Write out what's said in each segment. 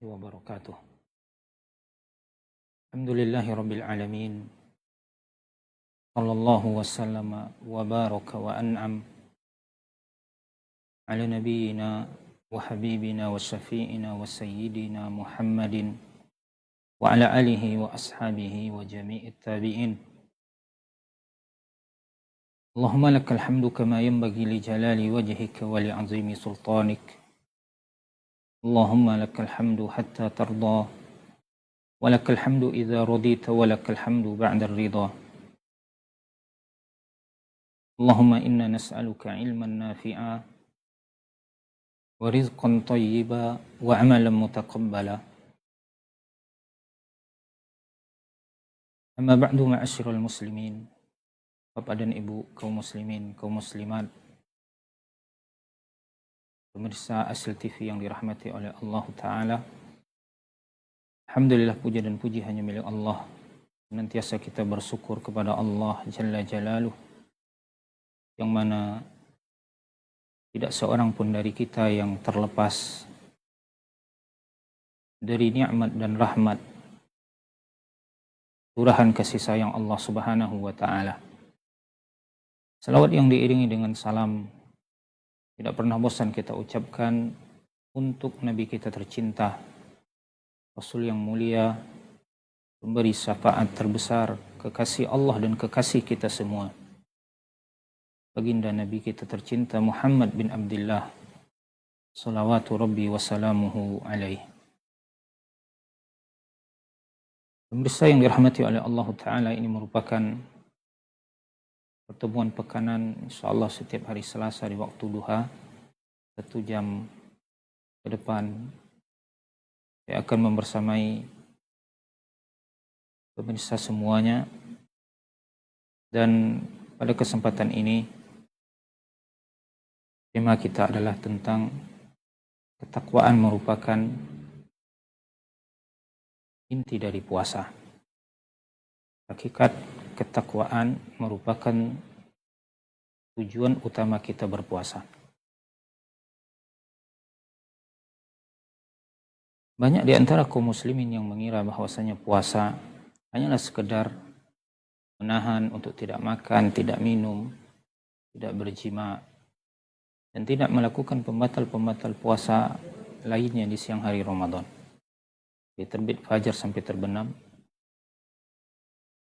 wabarakatuh. Alhamdulillahi rabbil alamin. Sallallahu wasallama wa baraka wa an'am ala nabiyyina wa habibina wa syafi'ina wa sayyidina Muhammadin wa ala alihi wa ashabihi wa jami'it tabi'in. Allahumma lakal hamdu kama yanbaghi li jalali wajhika wa li 'azimi sultanik. Allahumma lakal hamdu hatta tarda wa lakal hamdu idza radita wa lakal hamdu ba'da ar-ridha. Allahumma inna nas'aluka ilman nafi'a wa rizqan tayyiba wa amalan mutaqabbala. Amma ba'du, ma'asyiral muslimin, Bapak dan Ibu kaum muslimin, kaum muslimat, pemirsa Asil TV yang dirahmati oleh Allah Ta'ala. Alhamdulillah, puja dan puji hanya milik Allah. Senantiasa kita bersyukur kepada Allah Jalla Jalaluh, yang mana tidak seorang pun dari kita yang terlepas dari nikmat dan rahmat curahan kasih sayang Allah Subhanahu wa Ta'ala. Salawat yang diiringi dengan salam tidak pernah bosan kita ucapkan untuk Nabi kita tercinta, Rasul yang mulia, pemberi syafaat terbesar, kekasih Allah dan kekasih kita semua, baginda Nabi kita tercinta Muhammad bin Abdullah, salawatu Rabbi wa salamuhu alaih. Pemirsa yang dirahmati oleh Allah Ta'ala, ini merupakan pertemuan pekanan insyaAllah setiap hari Selasa di waktu duha. 1 jam ke depan saya akan membersamai pemirsa semuanya, dan pada kesempatan ini tema kita adalah tentang ketakwaan merupakan inti dari puasa. Hakikat ketakwaan merupakan tujuan utama kita berpuasa. Banyak di antara kaum muslimin yang mengira bahwasanya puasa hanyalah sekedar menahan untuk tidak makan, tidak minum, tidak berjima, dan tidak melakukan pembatal-pembatal puasa lainnya di siang hari Ramadan. Dari terbit fajar sampai terbenam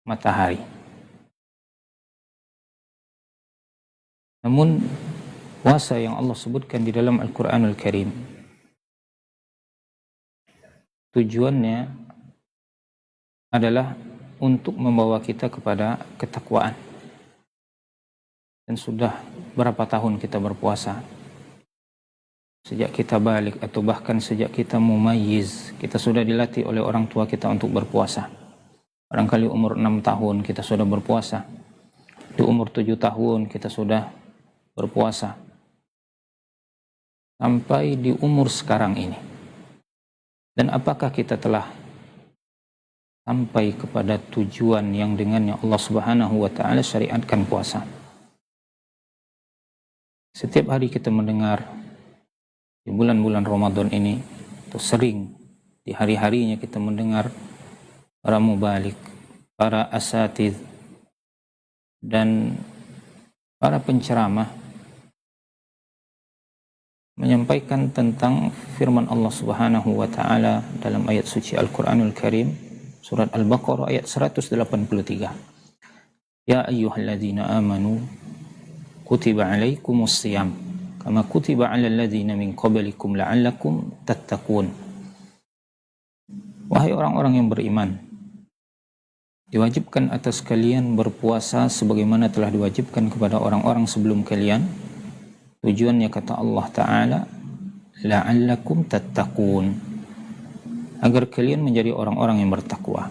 matahari. Namun puasa yang Allah sebutkan di dalam Al-Quranul Karim, tujuannya adalah untuk membawa kita kepada ketakwaan. Dan sudah berapa tahun kita berpuasa? Sejak kita balik atau bahkan sejak kita mumayyiz, kita sudah dilatih oleh orang tua kita untuk berpuasa. Barangkali umur 6 tahun kita sudah berpuasa. Di umur 7 tahun kita sudah berpuasa. Sampai di umur sekarang ini. Dan apakah kita telah sampai kepada tujuan yang dengannya Allah Subhanahu wa Ta'ala syariatkan puasa? Setiap hari kita mendengar di bulan-bulan Ramadan ini, atau sering di hari-harinya kita mendengar para mubalik, para asatidz, dan para penceramah menyampaikan tentang firman Allah Subhanahu wa Ta'ala dalam ayat suci Al-Quranul Karim, surat Al-Baqarah ayat 183. Ya ayyuhalladzina amanu kutiba alaikumus siyam kama kutiba 'alal ladzina min qablikum la'allakum tattaqun. Wahai orang-orang yang beriman, diwajibkan atas kalian berpuasa sebagaimana telah diwajibkan kepada orang-orang sebelum kalian. Tujuannya, kata Allah Ta'ala, la'allakum tattaqun, agar kalian menjadi orang-orang yang bertakwa.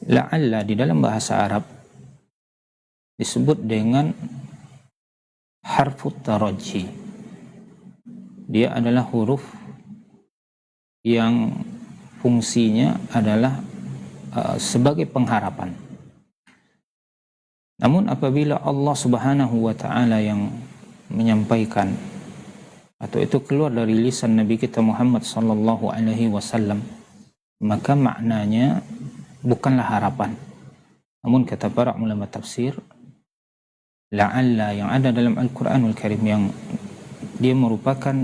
La'alla di dalam bahasa Arab disebut dengan harfut taraji. Dia adalah huruf yang fungsinya adalah sebagai pengharapan. Namun apabila Allah Subhanahu wa Ta'ala yang menyampaikan atau itu keluar dari lisan Nabi kita Muhammad sallallahu alaihi wasallam, maka maknanya bukanlah harapan. Namun kata para ulama tafsir, la'alla yang ada dalam Al-Qur'anul Karim yang dia merupakan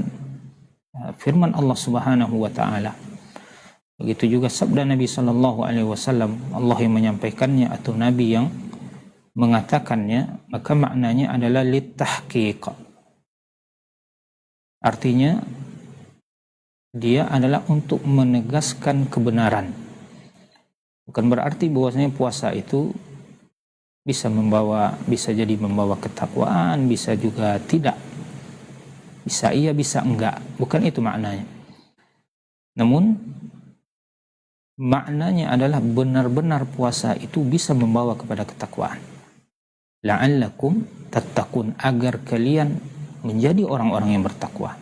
firman Allah Subhanahu wa taala. Begitu juga sabda Nabi sallallahu alaihi wasallam, Allah yang menyampaikannya atau Nabi yang mengatakannya, maka maknanya adalah litahqiq. Artinya dia adalah untuk menegaskan kebenaran. Bukan berarti bahwasanya puasa itu bisa jadi membawa ketakwaan, bisa juga tidak. Bisa iya, bisa enggak. Bukan itu maknanya. Namun maknanya adalah benar-benar puasa itu bisa membawa kepada ketakwaan. La'allakum tattaqun, agar kalian menjadi orang-orang yang bertakwa.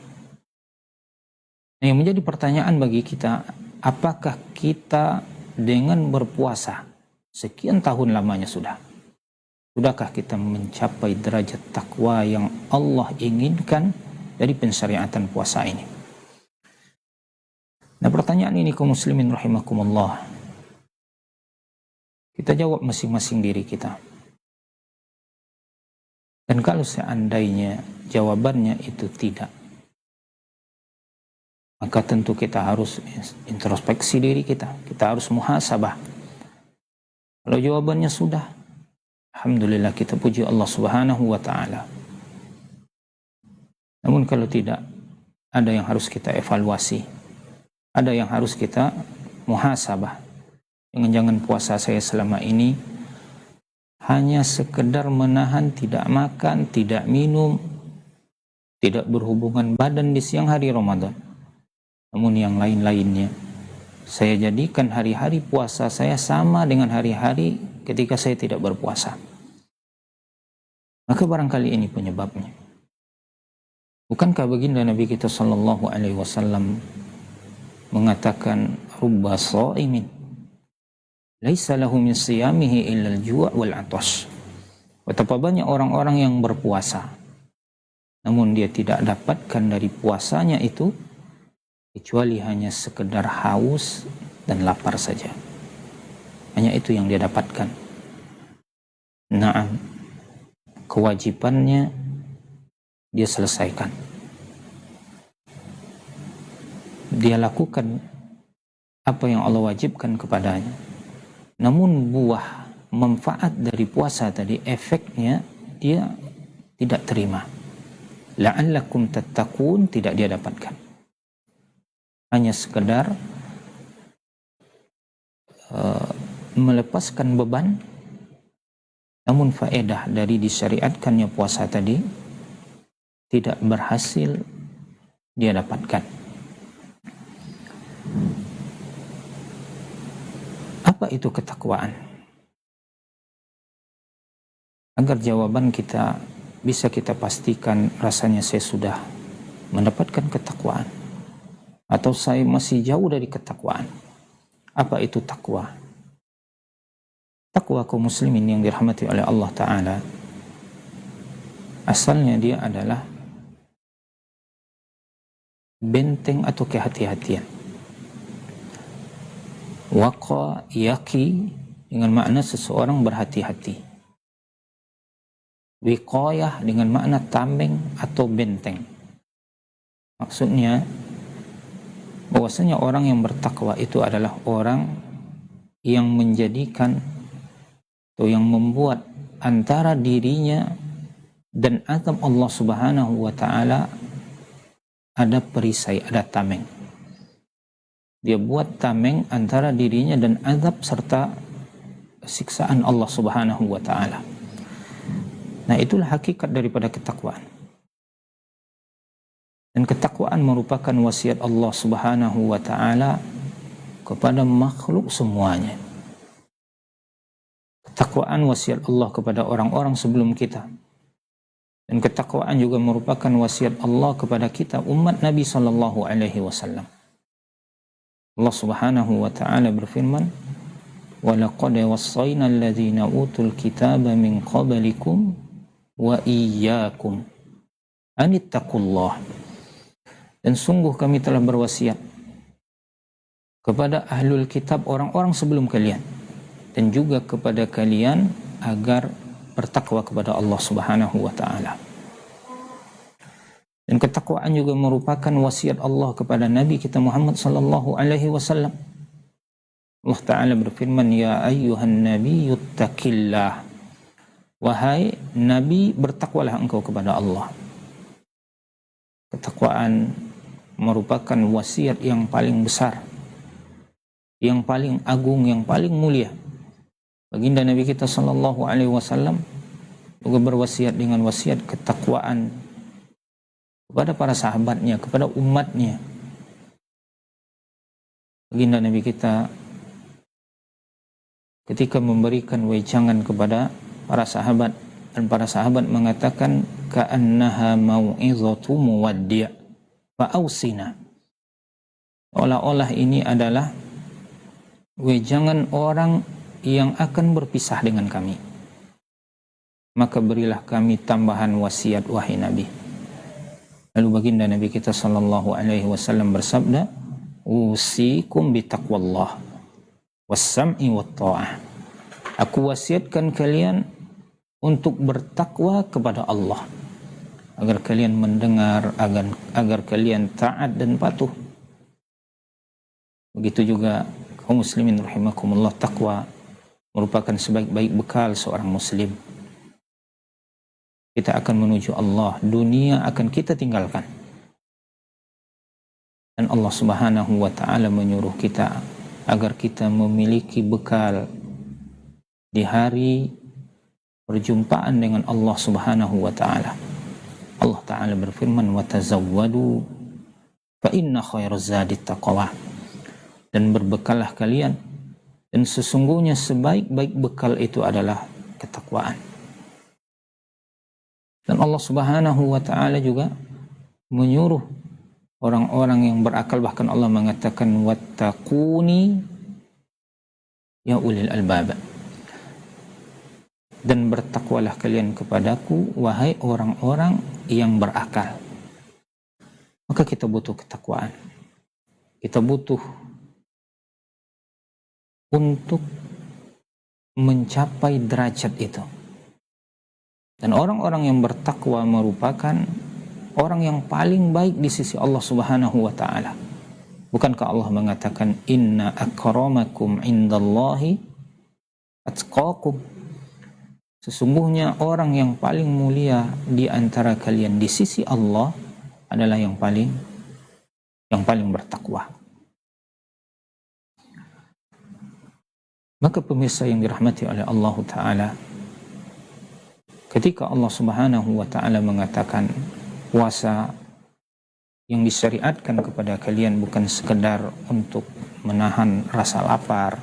Nah, yang menjadi pertanyaan bagi kita, apakah kita dengan berpuasa sekian tahun lamanya sudahkah kita mencapai derajat takwa yang Allah inginkan dari pensyariatan puasa ini? Nah, pertanyaan ini kaum muslimin rahimakumullah, kita jawab masing-masing diri kita. Dan kalau seandainya jawabannya itu tidak, maka tentu kita harus introspeksi diri kita harus muhasabah. Kalau jawabannya sudah, alhamdulillah, kita puji Allah Subhanahu wa taala. Namun kalau tidak, ada yang harus kita evaluasi, ada yang harus kita muhasabah. Jangan-jangan puasa saya selama ini hanya sekedar menahan tidak makan, tidak minum, tidak berhubungan badan di siang hari Ramadan. Namun yang lain-lainnya, saya jadikan hari-hari puasa saya sama dengan hari-hari ketika saya tidak berpuasa. Maka barangkali ini penyebabnya. Bukankah baginda Nabi kita sallallahu alaihi wasallam mengatakan, rubba sha'imin laisa lahu min siyamihi illa al-ju' wal 'atash. Betapa banyak orang-orang yang berpuasa, namun dia tidak dapatkan dari puasanya itu kecuali hanya sekedar haus dan lapar saja. Hanya itu yang dia dapatkan. Naam, kewajibannya dia selesaikan. Dia lakukan apa yang Allah wajibkan kepadanya. Namun buah manfaat dari puasa tadi, efeknya dia tidak terima. La'allakum tattaqun, tidak dia dapatkan. Hanya sekedar melepaskan beban, namun faedah dari disyariatkannya puasa tadi tidak berhasil dia dapatkan. Apa itu ketakwaan? Agar jawaban kita bisa kita pastikan, rasanya saya sudah mendapatkan ketakwaan atau saya masih jauh dari ketakwaan. Apa itu takwa? Takwa kaum muslimin yang dirahmati oleh Allah Ta'ala, asalnya dia adalah benteng atau kehati-hatian. Waqa yaqi dengan makna seseorang berhati-hati. Wiqayah dengan makna tameng atau benteng. Maksudnya bahwasanya orang yang bertakwa itu adalah orang yang menjadikan atau yang membuat antara dirinya dan azab Allah Subhanahu wa taala ada perisai, ada tameng. Dia buat tameng antara dirinya dan azab serta siksaan Allah Subhanahu wa taala. Nah, itulah hakikat daripada ketakwaan. Dan ketakwaan merupakan wasiat Allah Subhanahu wa taala kepada makhluk semuanya. Ketakwaan wasiat Allah kepada orang-orang sebelum kita. Dan ketakwaan juga merupakan wasiat Allah kepada kita, umat Nabi sallallahu alaihi wasallam. Allah Subhanahu wa taala berfirman, "Wa laqad wassayna alladhina utul kitaba min qablikum wa iyyakum an ittaqullah." Dan sungguh kami telah berwasiat kepada ahlul kitab, orang-orang sebelum kalian, dan juga kepada kalian agar bertakwa kepada Allah Subhanahu wa taala. Dan ketakwaan juga merupakan wasiat Allah kepada Nabi kita Muhammad sallallahu alaihi wasallam. Allah taala berfirman, ya ayyuhan nabiyyu taqillah. Wahai nabi, bertakwalah engkau kepada Allah. Ketakwaan merupakan wasiat yang paling besar, yang paling agung, yang paling mulia. Baginda Nabi kita sallallahu alaihi wasallam juga berwasiat dengan wasiat ketakwaan kepada para sahabatnya, kepada umatnya. Baginda Nabi kita ketika memberikan wejangan kepada para sahabat, dan para sahabat mengatakan ka'annaha mau'izatu muwaddi' fa'ausina. Seolah-olah ini adalah wejangan orang yang akan berpisah dengan kami, maka berilah kami tambahan wasiat wahai Nabi. Lalu baginda Nabi kita sallallahu alaihi wasallam bersabda, usikum bitaqwallah was-sam'i wat-tha'ah. Aku wasiatkan kalian untuk bertakwa kepada Allah, agar kalian mendengar, agar kalian taat dan patuh. Begitu juga kaum muslimin rahimakumullah, takwa merupakan sebaik-baik bekal seorang muslim. Kita akan menuju Allah, dunia akan kita tinggalkan. Dan Allah Subhanahu wa taala menyuruh kita agar kita memiliki bekal di hari perjumpaan dengan Allah Subhanahu wa taala. Allah taala berfirman, wa tazawwadu fa inna khairaz zadi taqwa. Dan berbekallah kalian, dan sesungguhnya sebaik-baik bekal itu adalah ketakwaan. Dan Allah Subhanahu wa taala juga menyuruh orang-orang yang berakal, bahkan Allah mengatakan wattaquni ya ulil albab. Dan bertakwalah kalian kepadaku wahai orang-orang yang berakal. Maka kita butuh ketakwaan. Kita butuh untuk mencapai derajat itu. Dan orang-orang yang bertakwa merupakan orang yang paling baik di sisi Allah Subhanahu wa taala. Bukankah Allah mengatakan inna akramakum indallahi atqakum? Sesungguhnya orang yang paling mulia di antara kalian di sisi Allah adalah yang paling bertakwa. Maka pemirsa yang dirahmati oleh Allah taala, ketika Allah Subhanahu wa taala mengatakan puasa yang disyariatkan kepada kalian bukan sekedar untuk menahan rasa lapar,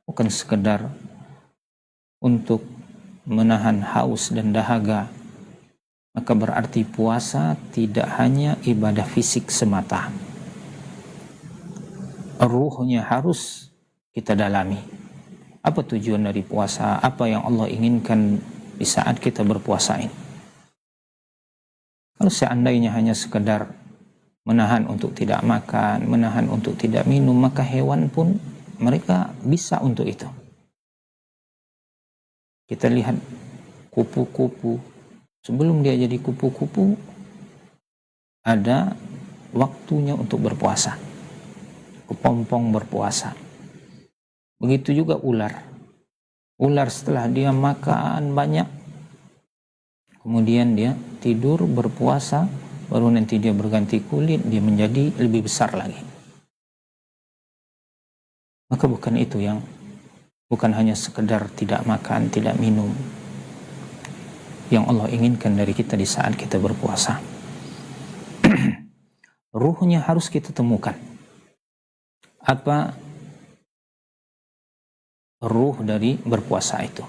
bukan sekedar untuk menahan haus dan dahaga, maka berarti puasa tidak hanya ibadah fisik semata. Ruhnya harus kita dalami. Apa tujuan dari puasa? Apa yang Allah inginkan di saat kita berpuasa ini? Kalau seandainya hanya sekedar menahan untuk tidak makan, menahan untuk tidak minum, maka hewan pun mereka bisa untuk itu. Kita lihat kupu-kupu, sebelum dia jadi kupu-kupu, ada waktunya untuk berpuasa. Kepompong berpuasa. Begitu juga ular. Ular setelah dia makan banyak, kemudian dia tidur berpuasa, baru nanti dia berganti kulit, dia menjadi lebih besar lagi. Maka bukan hanya sekedar tidak makan, tidak minum yang Allah inginkan dari kita di saat kita berpuasa. Ruhnya harus kita temukan. Apa ruh dari berpuasa itu?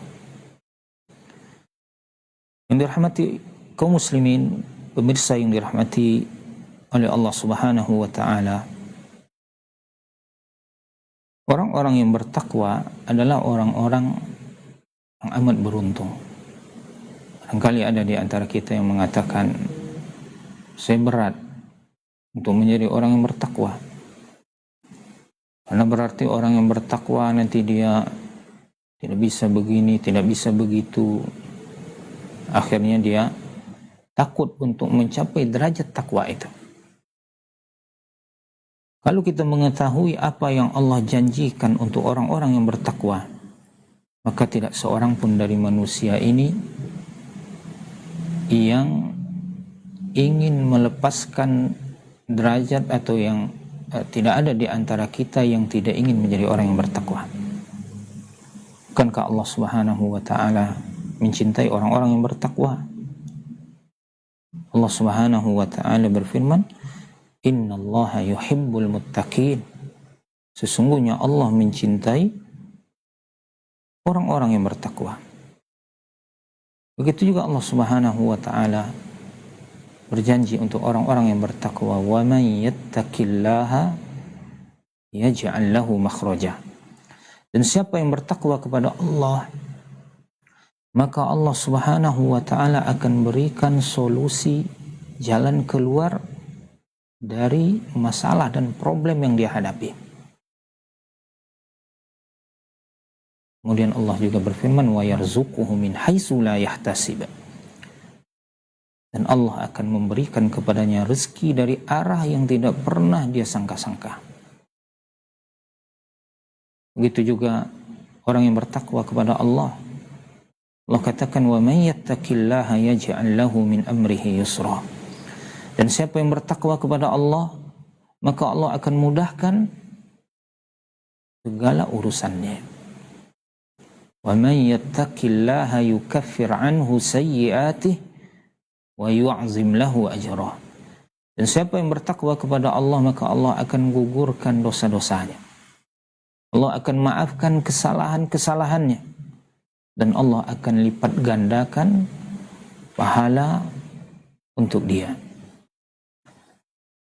Yang dirahmati kaum muslimin, pemirsa yang dirahmati oleh Allah Subhanahu wa taala, orang-orang yang bertakwa adalah orang-orang yang amat beruntung. Barangkali ada di antara kita yang mengatakan, saya berat untuk menjadi orang yang bertakwa. Karena berarti orang yang bertakwa nanti dia tidak bisa begini, tidak bisa begitu. Akhirnya dia takut untuk mencapai derajat takwa itu. Kalau kita mengetahui apa yang Allah janjikan untuk orang-orang yang bertakwa, maka tidak seorang pun dari manusia ini yang ingin melepaskan derajat atau yang tidak ada di antara kita yang tidak ingin menjadi orang yang bertakwa. Bukankah Allah Subhanahu wa taala mencintai orang-orang yang bertakwa? Allah Subhanahu wa taala berfirman, "Innallaha yuhibbul muttaqin." Sesungguhnya Allah mencintai orang-orang yang bertakwa. Begitu juga Allah Subhanahu wa taala berjanji untuk orang-orang yang bertakwa, "Wa man yattaqillaha yaj'al lahu makhraja." Dan siapa yang bertakwa kepada Allah, maka Allah Subhanahu wa taala akan berikan solusi, jalan keluar dari masalah dan problem yang dia hadapi. Kemudian Allah juga berfirman, "Wa yarzuquhu min haitsu la yahtasib." Dan Allah akan memberikan kepadanya rezeki dari arah yang tidak pernah dia sangka-sangka. Begitu juga orang yang bertakwa kepada Allah. Allah katakan, "Wa may yattaqillaha yaj'al lahu min amrihi yusra." Dan siapa yang bertakwa kepada Allah, maka Allah akan mudahkan segala urusannya. "Wa may yattaqillaha yukaffir anhu sayyi'atihi wa yu'zim lahu ajrah." Dan siapa yang bertakwa kepada Allah, maka Allah akan gugurkan dosa-dosanya. Allah akan maafkan kesalahan-kesalahannya. Dan Allah akan lipat gandakan pahala untuk dia.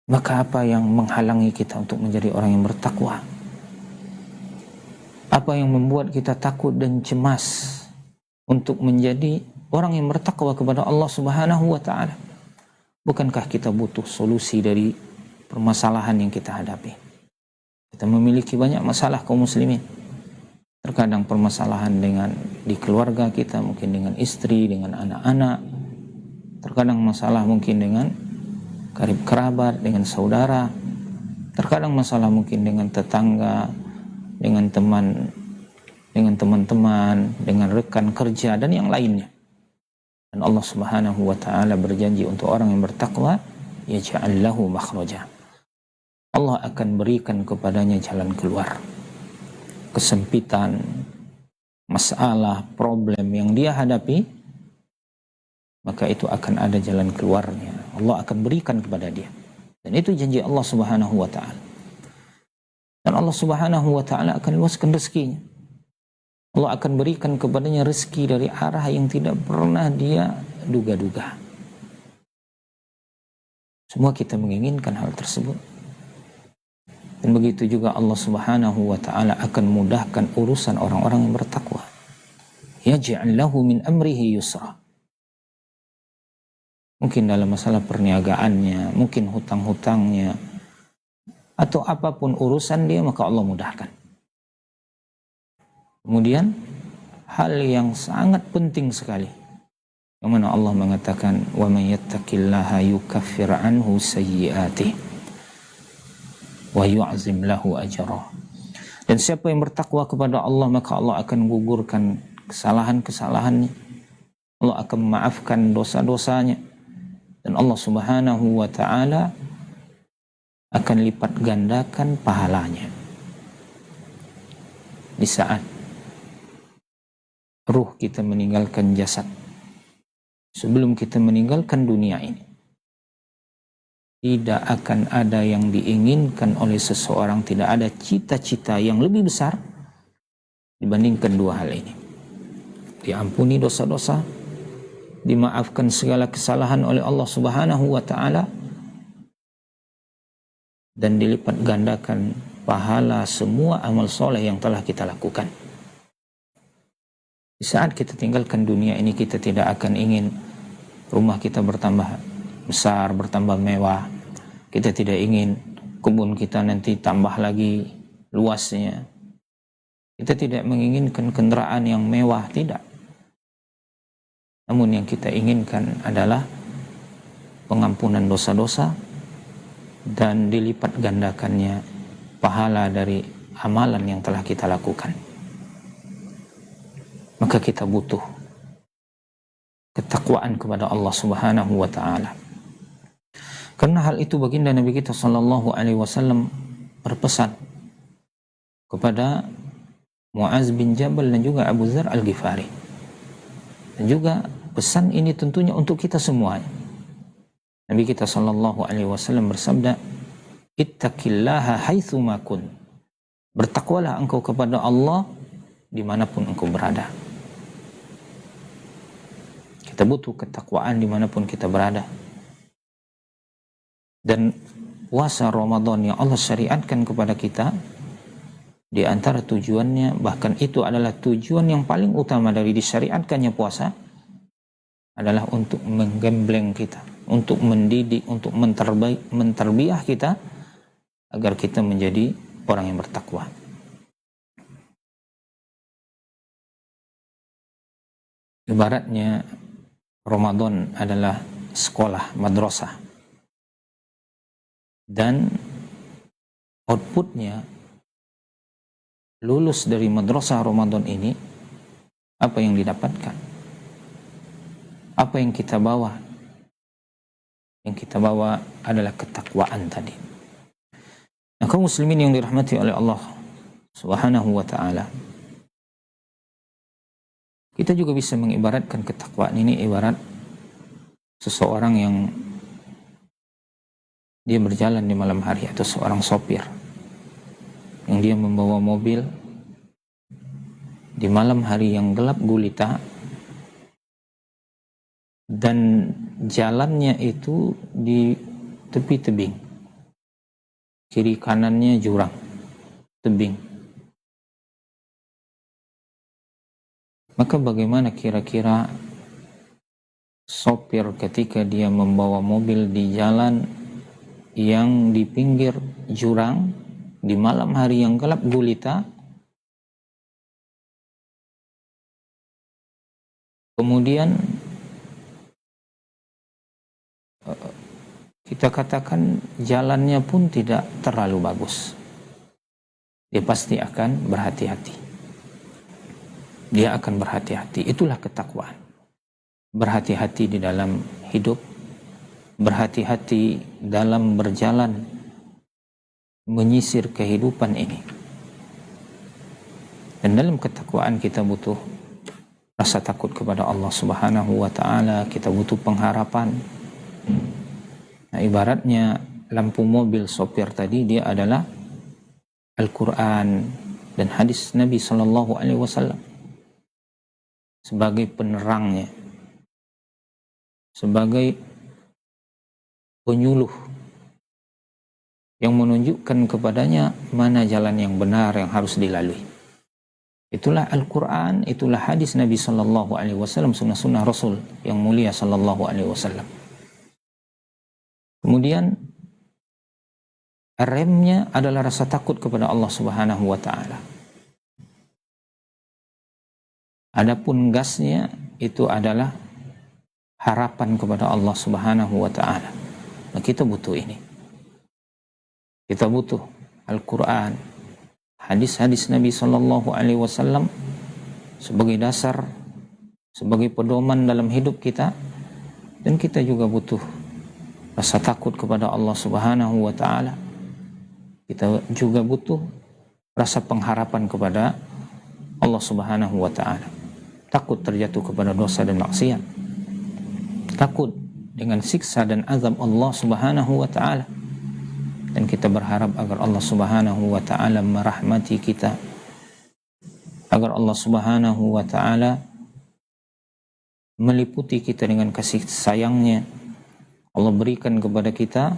Maka apa yang menghalangi kita untuk menjadi orang yang bertakwa? Apa yang membuat kita takut dan cemas untuk menjadi orang yang bertakwa kepada Allah Subhanahu wa taala? Bukankah kita butuh solusi dari permasalahan yang kita hadapi? Kita memiliki banyak masalah kaum muslimin. Terkadang permasalahan dengan di keluarga kita, mungkin dengan istri, dengan anak-anak. Terkadang masalah mungkin dengan karib kerabat, dengan saudara. Terkadang masalah mungkin dengan tetangga, dengan teman-teman, dengan rekan kerja dan yang lainnya. Dan Allah Subhanahu wa taala berjanji untuk orang yang bertakwa, yaj'al lahu makhraja. Allah akan berikan kepadanya jalan keluar. Kesempitan, masalah, problem yang dia hadapi, maka itu akan ada jalan keluarnya. Allah akan berikan kepada dia. Dan itu janji Allah Subhanahu wa taala. Dan Allah Subhanahu wa taala akan luaskan rezekinya. Allah akan berikan kepadanya rezeki dari arah yang tidak pernah dia duga-duga. Semua kita menginginkan hal tersebut. Dan begitu juga Allah Subhanahu wa taala akan mudahkan urusan orang-orang yang bertakwa. Yaj'al lahu min amrihi yusra. Mungkin dalam masalah perniagaannya, mungkin hutang-hutangnya, atau apapun urusan dia, maka Allah mudahkan. Kemudian hal yang sangat penting sekali, yang mana Allah mengatakan, "Wa may yattaqillaha yukaffir anhu sayyi'atihi wa yu'zim lahu ajrah." Dan siapa yang bertakwa kepada Allah, maka Allah akan gugurkan kesalahan-kesalahannya. Allah akan memaafkan dosa-dosanya. Dan Allah Subhanahu wa taala akan lipat gandakan pahalanya. Di saat ruh kita meninggalkan jasad, sebelum kita meninggalkan dunia ini, tidak akan ada yang diinginkan oleh seseorang, tidak ada cita-cita yang lebih besar dibandingkan dua hal ini. Diampuni dosa-dosa, dimaafkan segala kesalahan oleh Allah Subhanahu wa taala, dan dilipat gandakan pahala semua amal soleh yang telah kita lakukan. Di saat kita tinggalkan dunia ini, kita tidak akan ingin rumah kita bertambah besar, bertambah mewah, Kita tidak ingin kebun kita nanti tambah lagi luasnya. Kita tidak menginginkan kendaraan yang mewah, tidak. Namun yang kita inginkan adalah pengampunan dosa-dosa dan dilipat gandakannya pahala dari amalan yang telah kita lakukan. Maka kita butuh ketakwaan kepada Allah Subhanahu wa taala. Karena hal itu baginda Nabi kita sallallahu alaihi wasallam berpesan kepada Muaz bin Jabal dan juga Abu Dzar Al-Ghifari. Dan juga pesan ini tentunya untuk kita semuanya. Nabi kita sallallahu alaihi wasallam bersabda, "Ittaqillaha haitsu ma kun." Bertakwalah engkau kepada Allah dimanapun engkau berada. Kita butuh ketakwaan dimanapun kita berada. Dan puasa Ramadan yang Allah syariatkan kepada kita, di antara tujuannya, bahkan itu adalah tujuan yang paling utama dari disyariatkannya puasa, adalah untuk menggembleng kita, untuk mendidik, untuk menterbiah kita agar kita menjadi orang yang bertakwa. Ibaratnya Ramadan adalah sekolah, madrasah. Dan outputnya, lulus dari madrasah Ramadan ini, apa yang didapatkan? Apa yang kita bawa? Yang kita bawa adalah ketakwaan tadi. Nah, kaum muslimin yang dirahmati oleh Allah Subhanahu wa ta'ala, kita juga bisa mengibaratkan ketakwaan ini ibarat seseorang yang dia berjalan di malam hari, atau seorang sopir yang dia membawa mobil di malam hari yang gelap gulita, dan jalannya itu di tepi tebing, kiri kanannya jurang, tebing. Maka bagaimana kira-kira sopir ketika dia membawa mobil di jalan yang di pinggir jurang di malam hari yang gelap gulita, kemudian kita katakan jalannya pun tidak terlalu bagus, dia pasti akan berhati-hati. Dia akan berhati-hati. Itulah ketakwaan. Berhati-hati di dalam hidup, berhati-hati dalam berjalan menyisir kehidupan ini. Dan dalam ketakwaan kita butuh rasa takut kepada Allah Subhanahu wa ta'ala, kita butuh pengharapan. Nah, ibaratnya lampu mobil sopir tadi, dia adalah Al-Quran dan hadis Nabi Sallallahu Alaihi Wasallam sebagai penerangnya, sebagai penyuluh yang menunjukkan kepadanya mana jalan yang benar yang harus dilalui. Itulah Al-Quran, itulah hadis Nabi Sallallahu Alaihi Wasallam, sunnah-sunnah Rasul yang mulia Sallallahu Alaihi Wasallam. Kemudian remnya adalah rasa takut kepada Allah Subhanahu wa ta'ala. Adapun gasnya itu adalah harapan kepada Allah Subhanahu wa ta'ala. Nah, kita butuh ini. Kita butuh Al-Quran, hadis-hadis Nabi Sallallahu Alaihi Wasallam sebagai dasar, sebagai pedoman dalam hidup kita. Dan kita juga butuh rasa takut kepada Allah Subhanahu wa ta'ala. Kita juga butuh rasa pengharapan kepada Allah Subhanahu wa ta'ala. Takut terjatuh kepada dosa dan maksiat. Takut dengan siksa dan azab Allah Subhanahu wa ta'ala. Dan kita berharap agar Allah Subhanahu wa ta'ala merahmati kita, agar Allah Subhanahu wa ta'ala meliputi kita dengan kasih sayangnya. Allah berikan kepada kita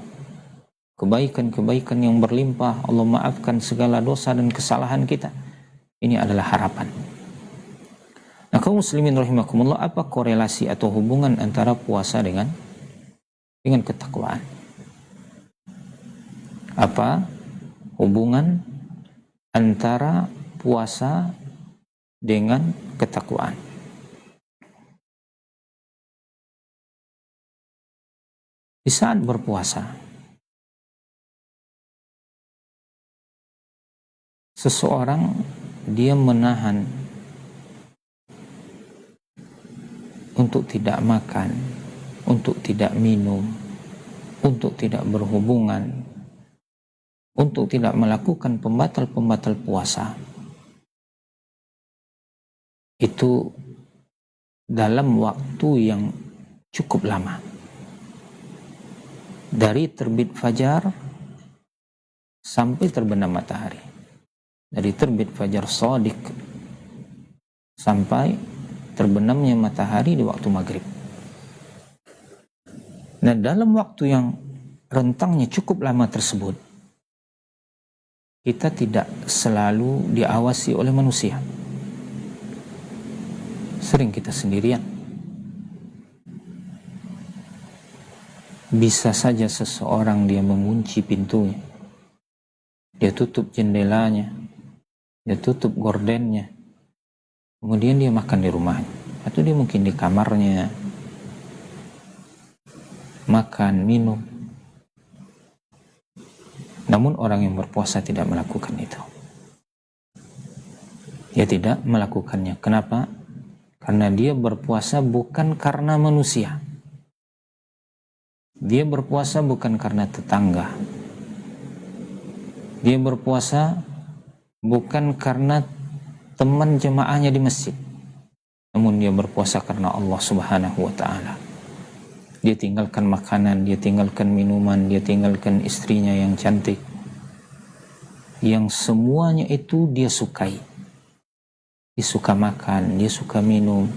kebaikan-kebaikan yang berlimpah. Allah maafkan segala dosa dan kesalahan kita. Ini adalah harapan. Nah, kaum muslimin rahimakumullah, apa korelasi atau hubungan antara puasa dengan ketakwaan? apa hubungan antara puasa dengan ketakwaan. Di saat berpuasa, seseorang dia menahan untuk tidak makan, untuk tidak minum, untuk tidak berhubungan, untuk tidak melakukan pembatal-pembatal puasa. Itu dalam waktu yang cukup lama. Dari terbit fajar sampai terbenam matahari. Dari terbit fajar shadiq sampai terbenamnya matahari di waktu maghrib. Nah, dalam waktu yang rentangnya cukup lama tersebut, kita tidak selalu diawasi oleh manusia. Sering kita sendirian. Bisa saja seseorang dia mengunci pintunya, dia tutup jendelanya, dia tutup gordennya, kemudian dia makan di rumahnya, atau dia mungkin di kamarnya makan, minum. Namun orang yang berpuasa tidak melakukan itu. Dia tidak melakukannya. Kenapa? Karena dia berpuasa bukan karena manusia. Dia berpuasa bukan karena tetangga. Dia berpuasa bukan karena teman jemaahnya di masjid. Namun dia berpuasa karena Allah Subhanahu wa ta'ala. Dia tinggalkan makanan, dia tinggalkan minuman, dia tinggalkan istrinya yang cantik. Yang semuanya itu dia sukai. Dia suka makan, dia suka minum,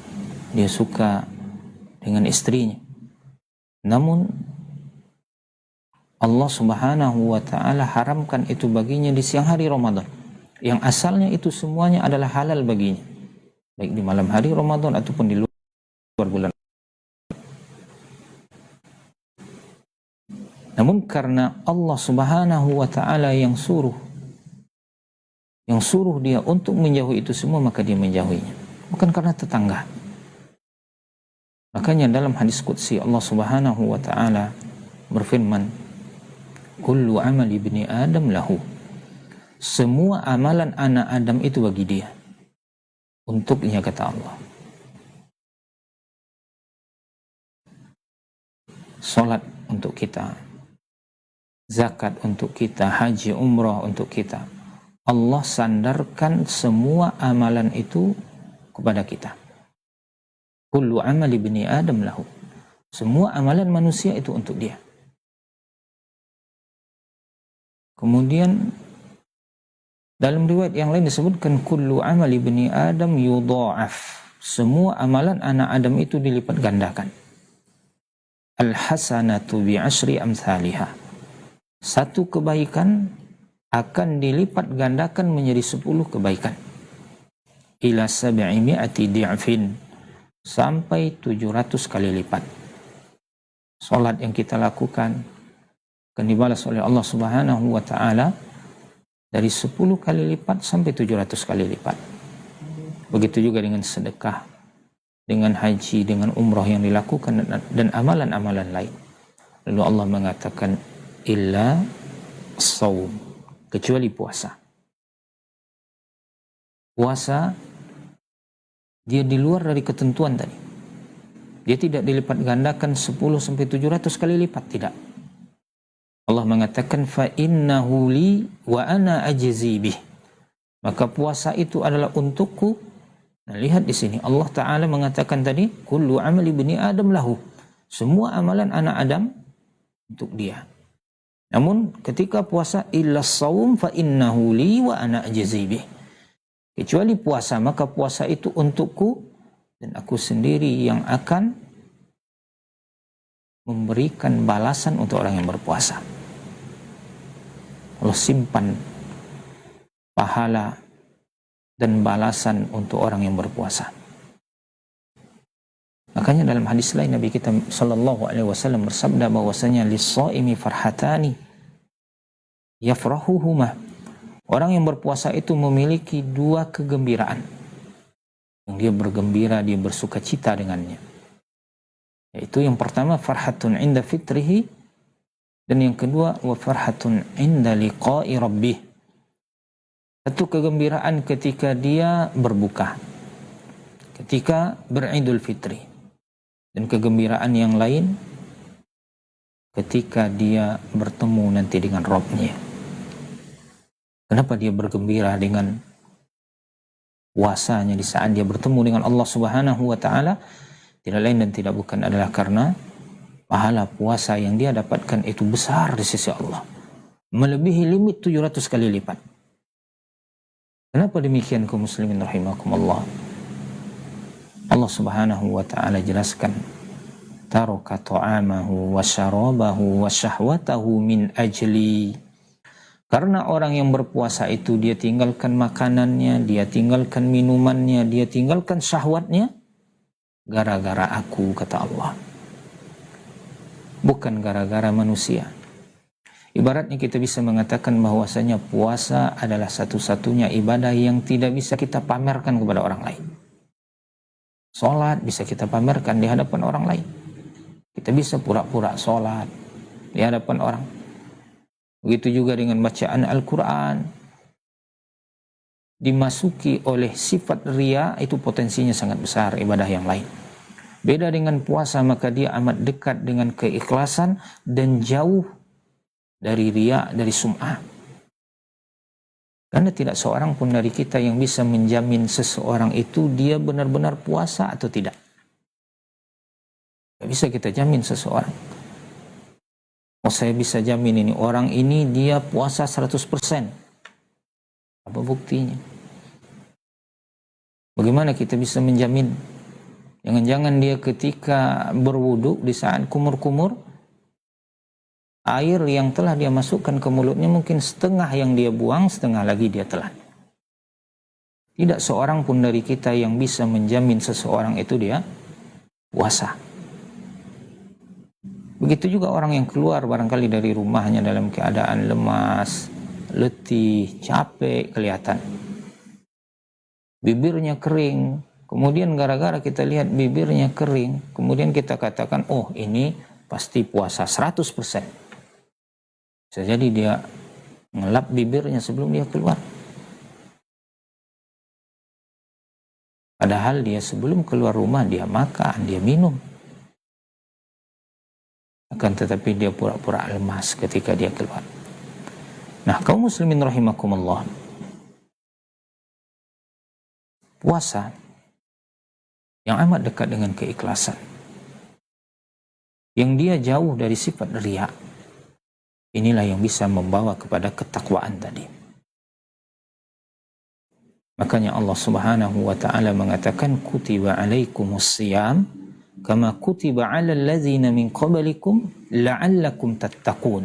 dia suka dengan istrinya. Namun Allah Subhanahu wa ta'ala haramkan itu baginya di siang hari Ramadan, yang asalnya itu semuanya adalah halal baginya, baik di malam hari Ramadan ataupun di luar bulan. Namun karena Allah Subhanahu wa ta'ala yang suruh dia untuk menjauhi itu semua, maka dia menjauhinya, bukan karena tetangga. Makanya dalam hadis qudsi Allah Subhanahu wa ta'ala berfirman, kullu amali ibni Adam lahu. Semua amalan anak Adam itu bagi dia, untuknya, kata Allah. Salat untuk kita, zakat untuk kita, haji umrah untuk kita. Allah sandarkan semua amalan itu kepada kita. Kullu amali ibni Adam lahu. Semua amalan manusia itu untuk dia. Kemudian dalam riwayat yang lain disebutkan kullu amali ibni Adam yudha'af. Semua amalan anak Adam itu dilipat gandakan. Al-hasanatu bi'ashri amthaliha. Satu kebaikan akan dilipat gandakan menjadi 10 kebaikan. Ila 700 di'fin. Sampai 700 kali lipat. Salat yang kita lakukan akan dibalas oleh Allah Subhanahu wa ta'ala dari 10 kali lipat sampai 700 kali lipat. Begitu juga dengan sedekah, dengan haji, dengan umrah yang dilakukan, dan amalan-amalan lain. Lalu Allah mengatakan illa shaum, kecuali puasa. Puasa dia di luar dari ketentuan tadi. Dia tidak dilipat gandakan 10 sampai 700 kali lipat, tidak. Allah mengatakan fa innahu li wa ana ajzi bih. Maka puasa itu adalah untukku. Nah, lihat di sini Allah Ta'ala mengatakan tadi kullu amali ibni Adam lahu. Semua amalan anak Adam untuk dia. Namun ketika puasa illa shaum fa innahu li wa ana ajzi bih. Kecuali puasa, maka puasa itu untukku dan aku sendiri yang akan memberikan balasan untuk orang yang berpuasa. Allah simpan pahala dan balasan untuk orang yang berpuasa. Makanya dalam hadis lain Nabi kita sallallahu alaihi wasallam bersabda bahwasanya lis-shaimi farhatani. yafrahuhuma. Orang yang berpuasa itu memiliki dua kegembiraan. Yang dia bergembira, dia bersuka cita dengannya. Yaitu yang pertama, farhatun inda fitrihi. Dan yang kedua, wa farhatun inda liqa'i rabbih. Satu kegembiraan ketika dia berbuka, ketika beridul fitri. Dan kegembiraan yang lain ketika dia bertemu nanti dengan Rabb-Nya. Kenapa dia bergembira dengan puasanya di saat dia bertemu dengan Allah Subhanahu wa taala? Tidak lain dan tidak bukan adalah karena pahala puasa yang dia dapatkan itu besar di sisi Allah, melebihi limit 700 kali lipat. Kenapa demikian kaum muslimin rahimakumullah? Allah Subhanahu wa taala jelaskan, taraka ta'amahu wa syarabahu wa syahwatahu min ajli. Karena orang yang berpuasa itu dia tinggalkan makanannya, dia tinggalkan minumannya, dia tinggalkan syahwatnya gara-gara aku, kata Allah. Bukan gara-gara manusia. Ibaratnya kita bisa mengatakan bahwasanya puasa adalah satu-satunya ibadah yang tidak bisa kita pamerkan kepada orang lain. Salat bisa kita pamerkan di hadapan orang lain. Kita bisa pura-pura salat di hadapan orang. Begitu juga dengan bacaan Al-Quran. Dimasuki oleh sifat riya, itu potensinya sangat besar ibadah yang lain. Beda dengan puasa, maka dia amat dekat dengan keikhlasan dan jauh dari riya, dari sum'ah. Karena tidak seorang pun dari kita yang bisa menjamin seseorang itu dia benar-benar puasa atau tidak. Tidak bisa kita jamin seseorang. Oh, saya bisa jamin ini, orang ini dia puasa 100%. Apa buktinya? Bagaimana kita bisa menjamin? Jangan-jangan dia ketika berwudu di saat kumur-kumur, air yang telah dia masukkan ke mulutnya mungkin setengah yang dia buang, setengah lagi dia telan. Tidak seorang pun dari kita yang bisa menjamin seseorang itu dia puasa. Begitu juga orang yang keluar barangkali dari rumahnya dalam keadaan lemas, letih, capek kelihatan. Bibirnya kering, kemudian gara-gara kita lihat bibirnya kering, kemudian kita katakan, oh ini pasti puasa 100%. Bisa jadi dia ngelap bibirnya sebelum dia keluar. Padahal dia sebelum keluar rumah dia makan, dia minum. Akan tetapi dia pura-pura lemas ketika dia keluar. Nah, kaum muslimin rahimakumullah, puasa yang amat dekat dengan keikhlasan, yang dia jauh dari sifat riya, inilah yang bisa membawa kepada ketakwaan tadi. Makanya Allah Subhanahu wa taala mengatakan, kutiba alaikumus siyam kama kutiba 'alal ladzina min qablikum la'allakum tattaqun.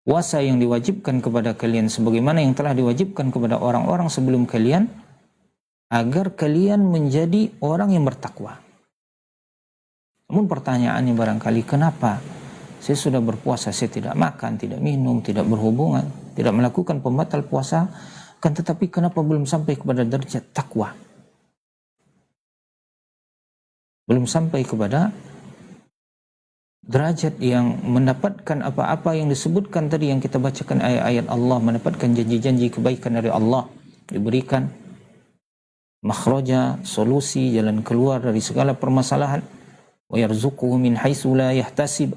Puasa yang diwajibkan kepada kalian sebagaimana yang telah diwajibkan kepada orang-orang sebelum kalian, agar kalian menjadi orang yang bertakwa. Namun pertanyaannya barangkali, kenapa saya sudah berpuasa, saya tidak makan, tidak minum, tidak berhubungan, tidak melakukan pembatal puasa, kan tetapi kenapa belum sampai kepada derajat takwa? Belum sampai kepada derajat yang mendapatkan apa-apa yang disebutkan tadi, yang kita bacakan ayat-ayat Allah, mendapatkan janji-janji kebaikan dari Allah, diberikan makhraja, solusi, jalan keluar dari segala permasalahan. Wa yarzuquhu min haitsu la yahtasib.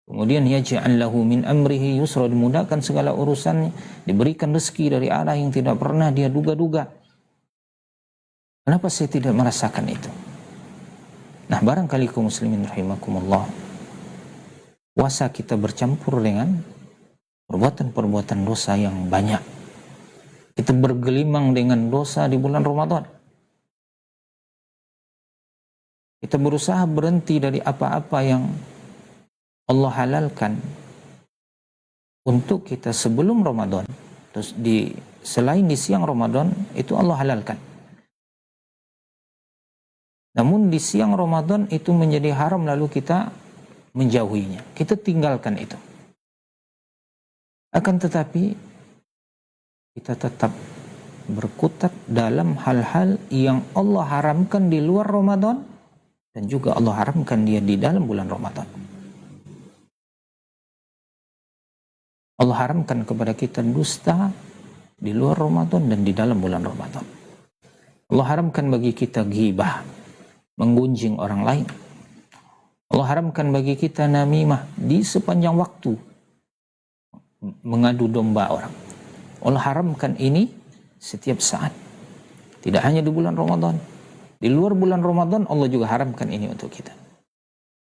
Kemudian yaj'al lahu min amrihi yusra, dimudahkan segala urusannya, diberikan rezeki dari arah yang tidak pernah dia duga-duga. Kenapa saya tidak merasakan itu? Nah, barangkali kaum muslimin rahimakumullah, puasa kita bercampur dengan perbuatan-perbuatan dosa yang banyak. Kita bergelimang dengan dosa di bulan Ramadan. Kita berusaha berhenti dari apa-apa yang Allah halalkan untuk kita sebelum Ramadan. Terus selain di siang Ramadan itu Allah halalkan. Namun di siang Ramadan itu menjadi haram, lalu kita menjauhinya. Kita tinggalkan itu. Akan tetapi kita tetap berkutat dalam hal-hal yang Allah haramkan di luar Ramadan dan juga Allah haramkan dia di dalam bulan Ramadan. Allah haramkan kepada kita dusta di luar Ramadan dan di dalam bulan Ramadan. Allah haramkan bagi kita ghibah, menggunjing orang lain. Allah haramkan bagi kita namimah di sepanjang waktu, mengadu domba orang. Allah haramkan ini setiap saat. Tidak hanya di bulan Ramadan. Di luar bulan Ramadan Allah juga haramkan ini untuk kita.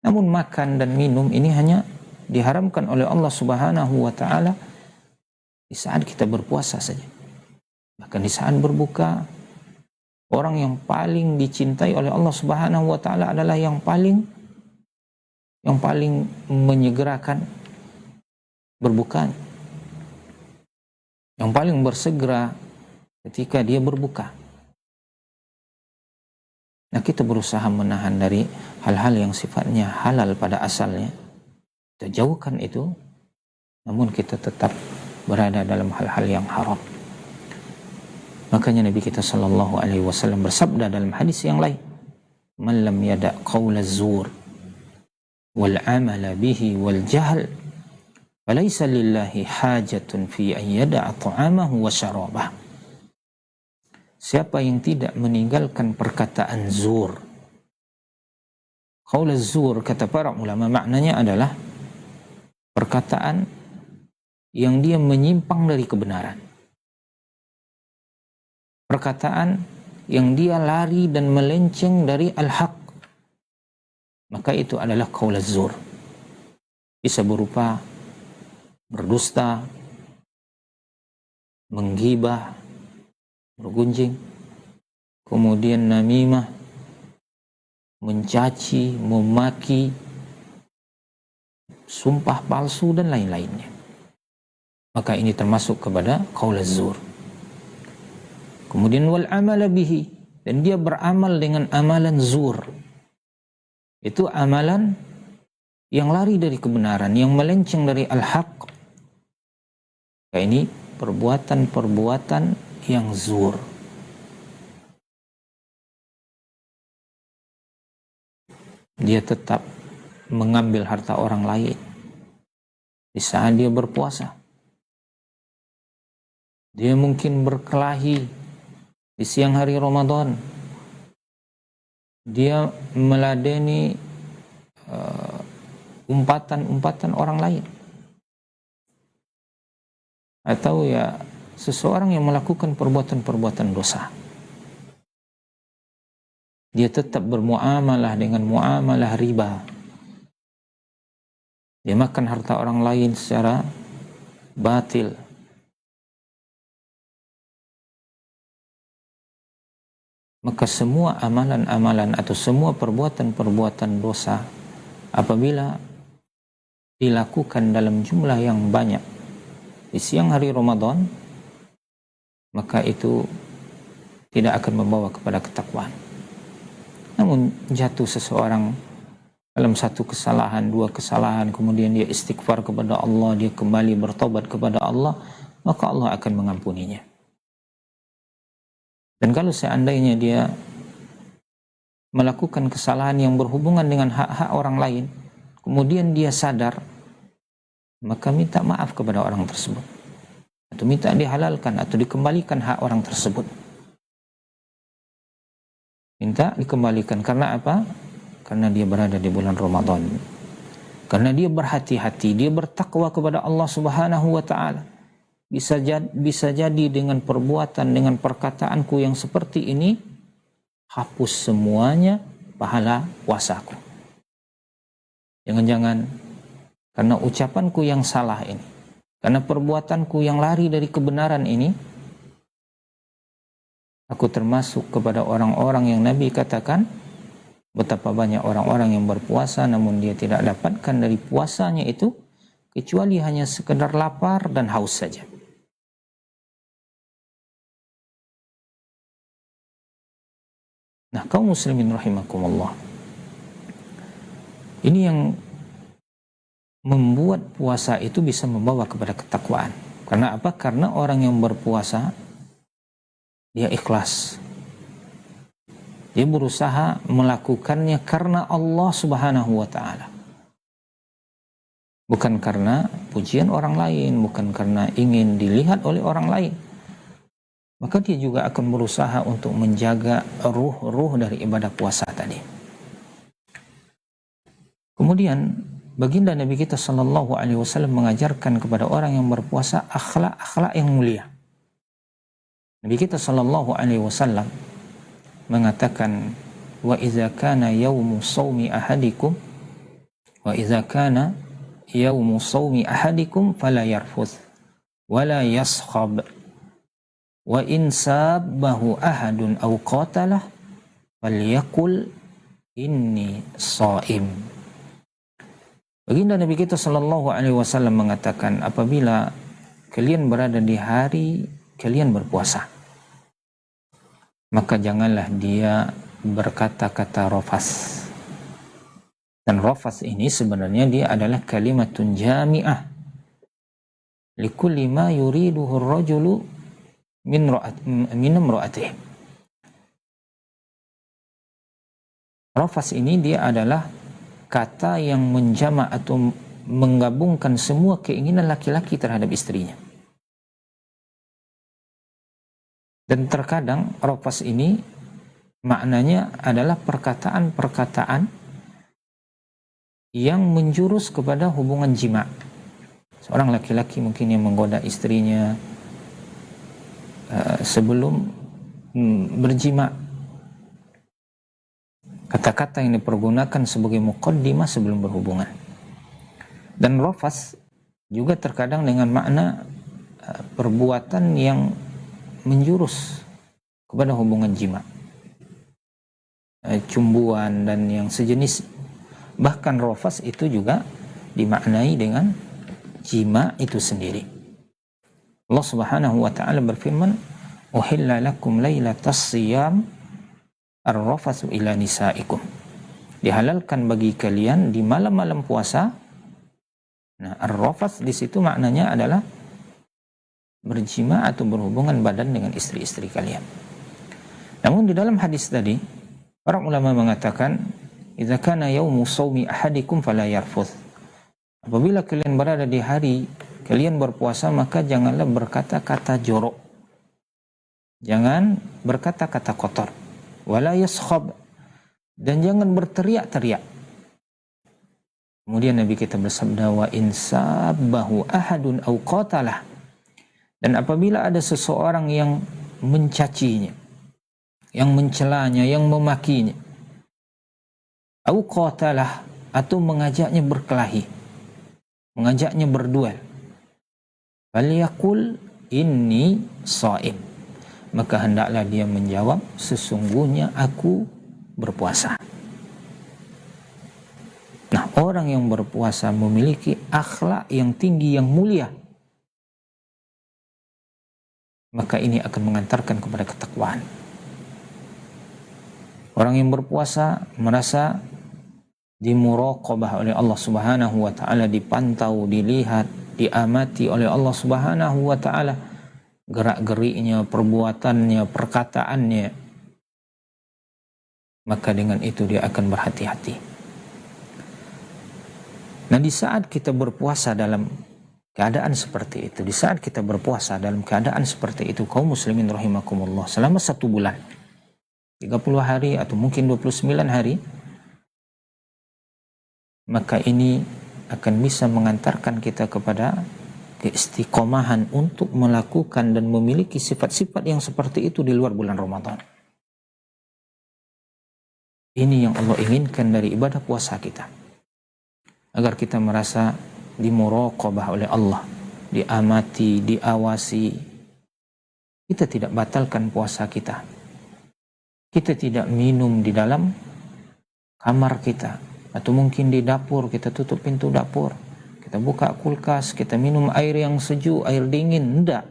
Namun makan dan minum ini hanya diharamkan oleh Allah Subhanahu wa taala di saat kita berpuasa saja. Bahkan di saat berbuka, orang yang paling dicintai oleh Allah Subhanahu wa taala adalah yang paling menyegerakan berbuka. Yang paling bersegera ketika dia berbuka. Nah, kita berusaha menahan dari hal-hal yang sifatnya halal pada asalnya. Kita jauhkan itu, namun kita tetap berada dalam hal-hal yang haram. Makanya Nabi kita sallallahu alaihi wasallam bersabda dalam hadis yang lain, "Man lam yada' qaula zur wal 'amala bihi wal jahl, falaysa lillahi hajatun fi an yada'a ta'amahu wa syarabah." Siapa yang tidak meninggalkan perkataan zur. Qaul zur kata para ulama maknanya adalah perkataan yang dia menyimpang dari kebenaran. Perkataan yang dia lari dan melenceng dari al-haq. Maka itu adalah qaul zur. Bisa berupa berdusta, menggibah, bergunjing, kemudian namimah, mencaci, memaki, sumpah palsu dan lain-lainnya. Maka ini termasuk kepada qaul zur. Kemudian wal amala bihi, dan dia beramal dengan amalan zur. Itu amalan yang lari dari kebenaran, yang melenceng dari al-haq. Ini perbuatan-perbuatan yang zur. Dia tetap mengambil harta orang lain di saat dia berpuasa. Dia mungkin berkelahi di siang hari Ramadan. Dia meladeni umpatan-umpatan orang lain. Atau ya seseorang yang melakukan perbuatan-perbuatan dosa. Dia tetap bermuamalah dengan muamalah riba. Dia makan harta orang lain secara batil. Maka semua amalan-amalan atau semua perbuatan-perbuatan dosa apabila dilakukan dalam jumlah yang banyak di siang hari Ramadan, maka itu tidak akan membawa kepada ketakwaan. Namun jatuh seseorang dalam satu kesalahan, dua kesalahan, kemudian dia istighfar kepada Allah, dia kembali bertobat kepada Allah, maka Allah akan mengampuninya. Dan kalau seandainya dia melakukan kesalahan yang berhubungan dengan hak-hak orang lain, kemudian dia sadar, maka minta maaf kepada orang tersebut. Atau minta dihalalkan atau dikembalikan hak orang tersebut. Minta dikembalikan. Karena apa? Karena dia berada di bulan Ramadan. Karena dia berhati-hati, dia bertakwa kepada Allah Subhanahu wa taala. Bisa jadi dengan perbuatan, dengan perkataanku yang seperti ini, hapus semuanya pahala puasaku. Jangan-jangan karena ucapanku yang salah ini, karena perbuatanku yang lari dari kebenaran ini, aku termasuk kepada orang-orang yang Nabi katakan, betapa banyak orang-orang yang berpuasa namun dia tidak dapatkan dari puasanya itu kecuali hanya sekedar lapar dan haus saja. Nah, kaum muslimin rahimakumullah, ini yang membuat puasa itu bisa membawa kepada ketakwaan. Karena apa? Karena orang yang berpuasa dia ikhlas. Dia berusaha melakukannya karena Allah Subhanahu wa taala. Bukan karena pujian orang lain, bukan karena ingin dilihat oleh orang lain. Maka dia juga akan berusaha untuk menjaga ruh dari ibadah puasa tadi. Kemudian baginda Nabi kita sallallahu alaihi wasallam mengajarkan kepada orang yang berpuasa akhlak yang mulia. Nabi kita sallallahu alaihi wasallam mengatakan, wa idza kana yaumu shaumi ahadikum fala yarfuth wala yaskhab wa in sabbahu ahadun aw qatalah falyaqul inni shaim. Baginda Nabi kita sallallahu alaihi wasallam mengatakan, apabila kalian berada di hari kalian berpuasa, maka janganlah dia berkata-kata rafas. Dan rafas ini sebenarnya dia adalah kalimatun jami'ah likulli ma yuriduhu ar-rajulu min imra'atihi. Rafas ini dia adalah kata yang menjamak atau menggabungkan semua keinginan laki-laki terhadap istrinya. Dan terkadang rafas ini maknanya adalah perkataan-perkataan yang menjurus kepada hubungan jima. Seorang laki-laki mungkin yang menggoda istrinya sebelum berjima. Kata-kata yang dipergunakan sebagai muqaddimah sebelum berhubungan. Dan rafas juga terkadang dengan makna perbuatan yang menjurus kepada hubungan jima, cumbuan dan yang sejenis. Bahkan rafas itu juga dimaknai dengan jima itu sendiri. Allah Subhanahu wa taala berfirman, "Uhilla lakum lailatas shiyam ar-rafatsu ila nisaikum." Dihalalkan bagi kalian di malam-malam puasa. Nah, ar-rafats di situ maknanya adalah berjima atau berhubungan badan dengan istri-istri kalian. Namun di dalam hadis tadi, para ulama mengatakan, idza kana yaumu shaumi ahadikum fala yarfuth. Apabila kalian berada di hari kalian berpuasa, maka janganlah berkata-kata jorok. Jangan berkata-kata kotor. Wala yaskhab, dan jangan berteriak-teriak. Kemudian Nabi kita bersabda, wa in sabbahu ahadun aw qatalah. Dan apabila ada seseorang yang mencacinya, yang mencelanya, yang memakinya, au qatalah, atau mengajaknya berkelahi, mengajaknya berduel, falyaqul inni shaim, maka hendaklah dia menjawab, sesungguhnya aku berpuasa. Nah, orang yang berpuasa memiliki akhlak yang tinggi, yang mulia, maka ini akan mengantarkan kepada ketakwaan. Orang yang berpuasa merasa dimuraqabah oleh Allah Subhanahu wa taala, dipantau, dilihat, diamati oleh Allah Subhanahu wa taala, gerak-geriknya, perbuatannya, perkataannya. Maka dengan itu dia akan berhati-hati. Nah, di saat kita berpuasa dalam keadaan seperti itu, di saat kita berpuasa dalam keadaan seperti itu, kaum muslimin rahimakumullah, selama 1 bulan, 30 hari atau mungkin 29 hari, maka ini akan bisa mengantarkan kita kepada keistiqomahan untuk melakukan dan memiliki sifat-sifat yang seperti itu di luar bulan Ramadan. Ini yang Allah inginkan dari ibadah puasa kita, agar kita merasa dimuraqabah oleh Allah, diamati, diawasi. Kita tidak batalkan puasa kita. Kita tidak minum di dalam kamar kita, atau mungkin di dapur, kita tutup pintu dapur, kita buka kulkas, kita minum air yang sejuk, air dingin. Enggak.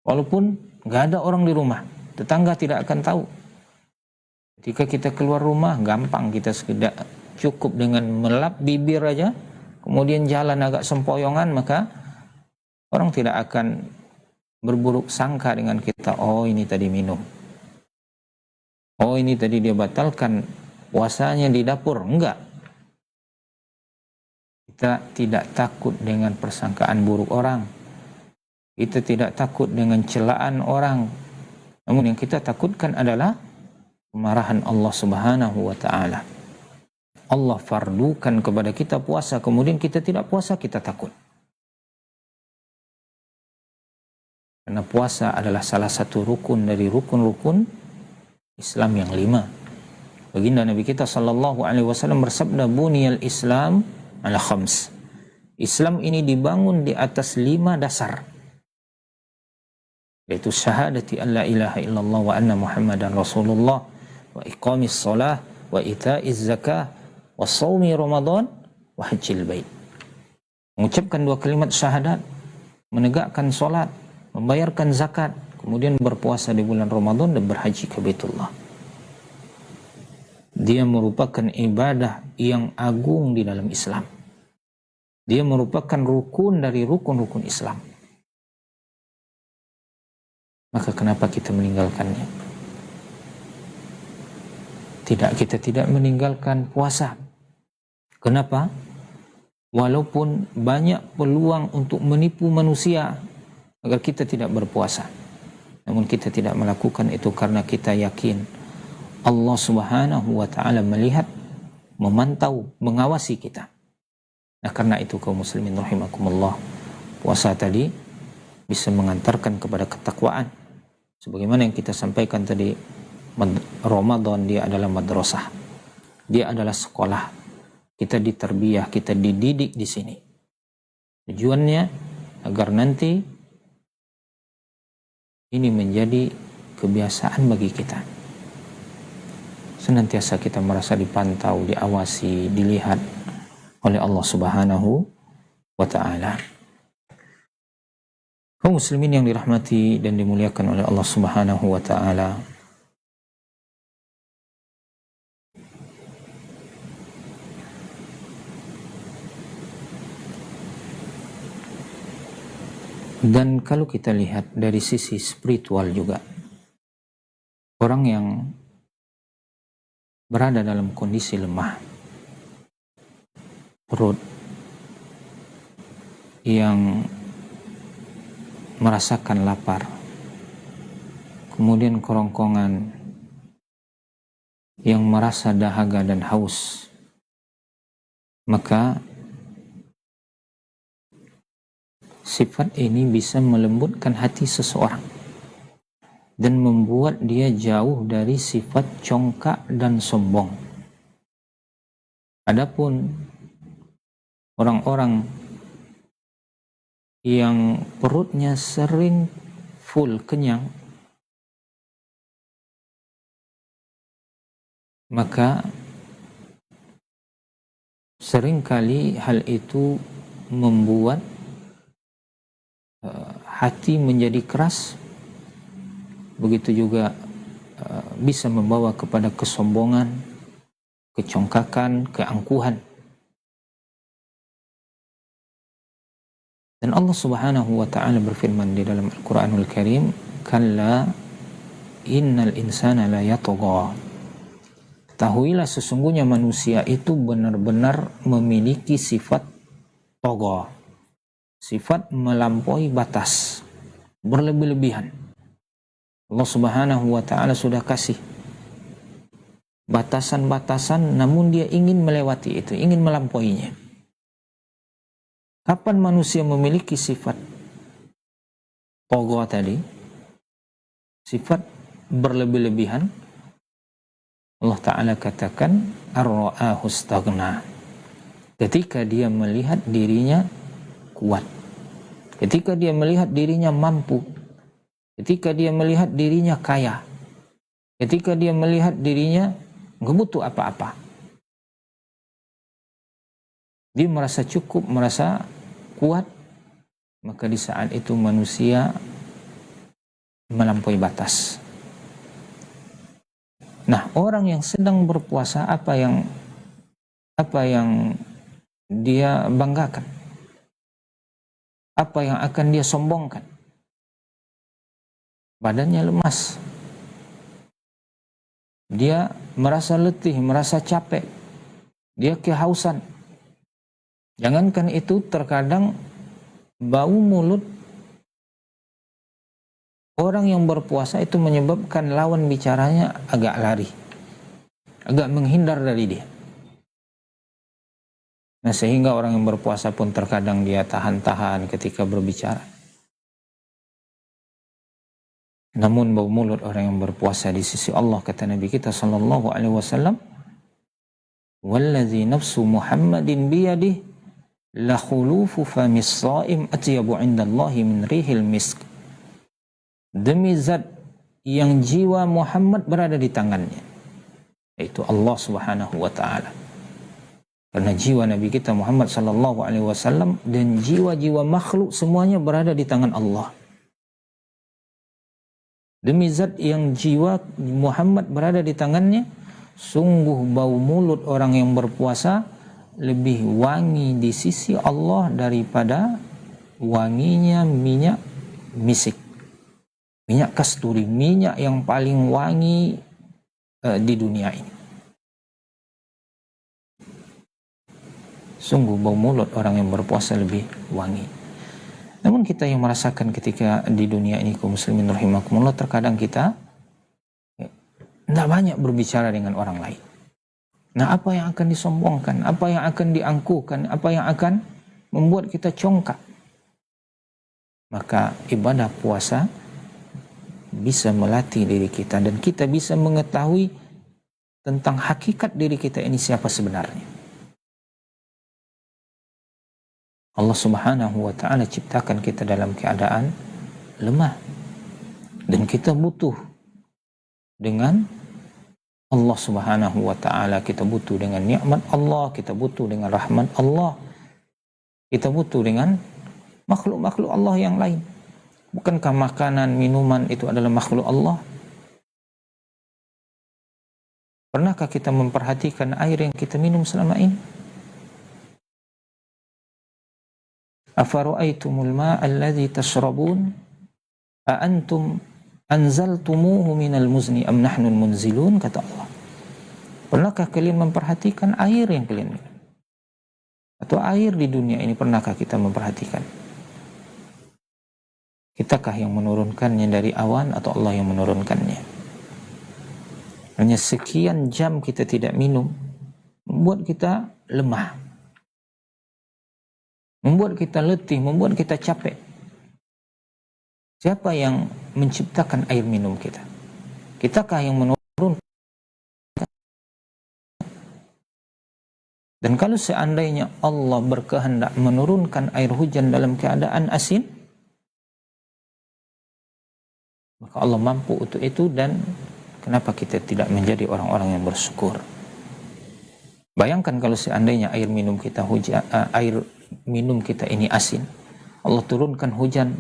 Walaupun nggak ada orang di rumah, tetangga tidak akan tahu. Ketika kita keluar rumah, gampang, kita sekedar cukup dengan melap bibir aja, kemudian jalan agak sempoyongan, maka orang tidak akan berburuk sangka dengan kita. Oh, ini tadi minum. Oh, ini tadi dia batalkan puasanya di dapur. Enggak. Kita tidak takut dengan persangkaan buruk orang. Kita tidak takut dengan celaan orang. Namun yang kita takutkan adalah kemarahan Allah Subhanahu wa taala. Allah fardukan kepada kita puasa, kemudian kita tidak puasa, kita takut. Karena puasa adalah salah satu rukun dari rukun-rukun Islam yang 5. Baginda Nabi kita sallallahu alaihi wasallam bersabda, "Buniyal Islam ala khams." Islam ini dibangun di atas 5 dasar. Yaitu syahadati an la ilaha illallah wa anna Muhammadan Rasulullah, wa iqamis shalah, wa ita'iz zakah, wa shaumi Ramadan, wa hajjil bait. Mengucapkan 2 kalimat syahadat, menegakkan salat, membayarkan zakat, kemudian berpuasa di bulan Ramadan dan berhaji ke Baitullah. Dia merupakan ibadah yang agung di dalam Islam. Dia merupakan rukun dari rukun-rukun Islam. Maka kenapa kita meninggalkannya? Kita tidak meninggalkan puasa. Kenapa? Walaupun banyak peluang untuk menipu manusia agar kita tidak berpuasa, namun kita tidak melakukan itu karena kita yakin Allah Subhanahu wa taala melihat, memantau, mengawasi kita. Nah, karena itu kaum muslimin rahimakumullah, puasa tadi bisa mengantarkan kepada ketakwaan. Sebagaimana yang kita sampaikan tadi, Ramadan dia adalah madrasah. Dia adalah sekolah. Kita ditarbiyah, kita dididik di sini. Tujuannya agar nanti ini menjadi kebiasaan bagi kita. Senantiasa kita merasa dipantau, diawasi, dilihat oleh Allah Subhanahu wa ta'ala. Kaum muslimin yang dirahmati dan dimuliakan oleh Allah Subhanahu wa ta'ala, dan kalau kita lihat dari sisi spiritual juga, orang yang berada dalam kondisi lemah, perut yang merasakan lapar, kemudian kerongkongan yang merasa dahaga dan haus, maka sifat ini bisa melembutkan hati seseorang dan membuat dia jauh dari sifat congkak dan sombong. Adapun orang-orang yang perutnya sering full, kenyang, maka seringkali hal itu membuat hati menjadi keras. Begitu juga bisa membawa kepada kesombongan, kecongkakan, keangkuhan. Dan Allah Subhanahu wa ta'ala berfirman di dalam Al-Quranul Karim, "Kalla innal insana la yatgha." Ketahuilah sesungguhnya manusia itu benar-benar memiliki sifat togha, sifat melampaui batas, berlebih-lebihan. Allah Subhanahu wa ta'ala sudah kasih batasan-batasan, namun dia ingin melewati itu, ingin melampauinya. Kapan manusia memiliki sifat togha tadi, sifat berlebih-lebihan? Allah Ta'ala katakan, ar-ra'ahu istaghna. Ketika dia melihat dirinya kuat, ketika dia melihat dirinya mampu, ketika dia melihat dirinya kaya, ketika dia melihat dirinya nggak butuh apa-apa, dia merasa cukup, merasa kuat, maka di saat itu manusia melampaui batas. Nah, orang yang sedang berpuasa, apa yang dia banggakan? Apa yang akan dia sombongkan? Badannya lemas. Dia merasa letih, merasa capek. Dia kehausan. Jangankan itu, terkadang bau mulut orang yang berpuasa itu menyebabkan lawan bicaranya agak lari, agak menghindar dari dia. Nah, sehingga orang yang berpuasa pun terkadang dia tahan-tahan ketika berbicara. Namun bau mulut orang yang berpuasa di sisi Allah, kata Nabi kita sallallahu alaihi wasallam, "Wallazi nafsu Muhammadin biyadihi la khulufu famis shaim atyabu 'indallahi min rihil misk." Demi zat yang jiwa Muhammad berada di tangannya, yaitu Allah Subhanahu wa taala. Karena jiwa Nabi kita Muhammad sallallahu alaihi wasallam dan jiwa-jiwa makhluk semuanya berada di tangan Allah. Demi zat yang jiwa Muhammad berada di tangannya, sungguh bau mulut orang yang berpuasa lebih wangi di sisi Allah daripada wanginya minyak misik. Minyak kasturi, minyak yang paling wangi di dunia ini. Sungguh bau mulut orang yang berpuasa lebih wangi. Namun kita yang merasakan ketika di dunia ini, kaum muslimin rahimakumullah, terkadang kita tidak banyak berbicara dengan orang lain. Nah, apa yang akan disombongkan, apa yang akan diangkuhkan, apa yang akan membuat kita congkak? Maka ibadah puasa bisa melatih diri kita dan kita bisa mengetahui tentang hakikat diri kita ini siapa sebenarnya. Allah Subhanahu wa ta'ala ciptakan kita dalam keadaan lemah. Dan kita butuh dengan Allah Subhanahu wa ta'ala. Kita butuh dengan nikmat Allah. Kita butuh dengan rahmat Allah. Kita butuh dengan makhluk-makhluk Allah yang lain. Bukankah makanan, minuman itu adalah makhluk Allah? Pernahkah kita memperhatikan air yang kita minum selama ini? Afara'aitumul ma'a alladhi tashrabun a antum anzaltumuhu minal muzni am nahnul munzilun, kata Allah. Pernahkah kalian memperhatikan air yang kalian minum? Atau air di dunia ini pernahkah kita memperhatikan? Kitakah yang menurunkannya dari awan atau Allah yang menurunkannya? Hanya sekian jam kita tidak minum membuat kita lemah, membuat kita letih, membuat kita capek. Siapa yang menciptakan air minum kita? Kitakah yang menurunkan? Dan kalau seandainya Allah berkehendak menurunkan air hujan dalam keadaan asin, maka Allah mampu untuk itu, dan kenapa kita tidak menjadi orang-orang yang bersyukur? Bayangkan kalau seandainya air minum kita ini asin, Allah turunkan hujan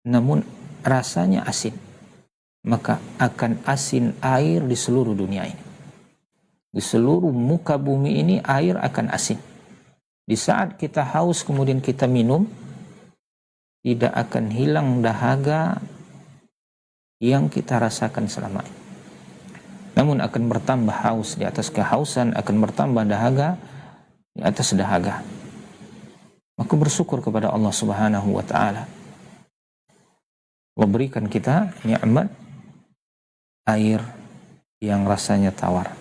namun rasanya asin, maka akan asin air di seluruh dunia ini. Di seluruh muka bumi ini air akan asin. Di saat kita haus kemudian kita minum, tidak akan hilang dahaga yang kita rasakan selama ini. Namun akan bertambah haus di atas kehausan, akan bertambah dahaga di atas dahaga. Maka bersyukur kepada Allah Subhanahu wa ta'ala. Allah berikan kita nikmat air yang rasanya tawar.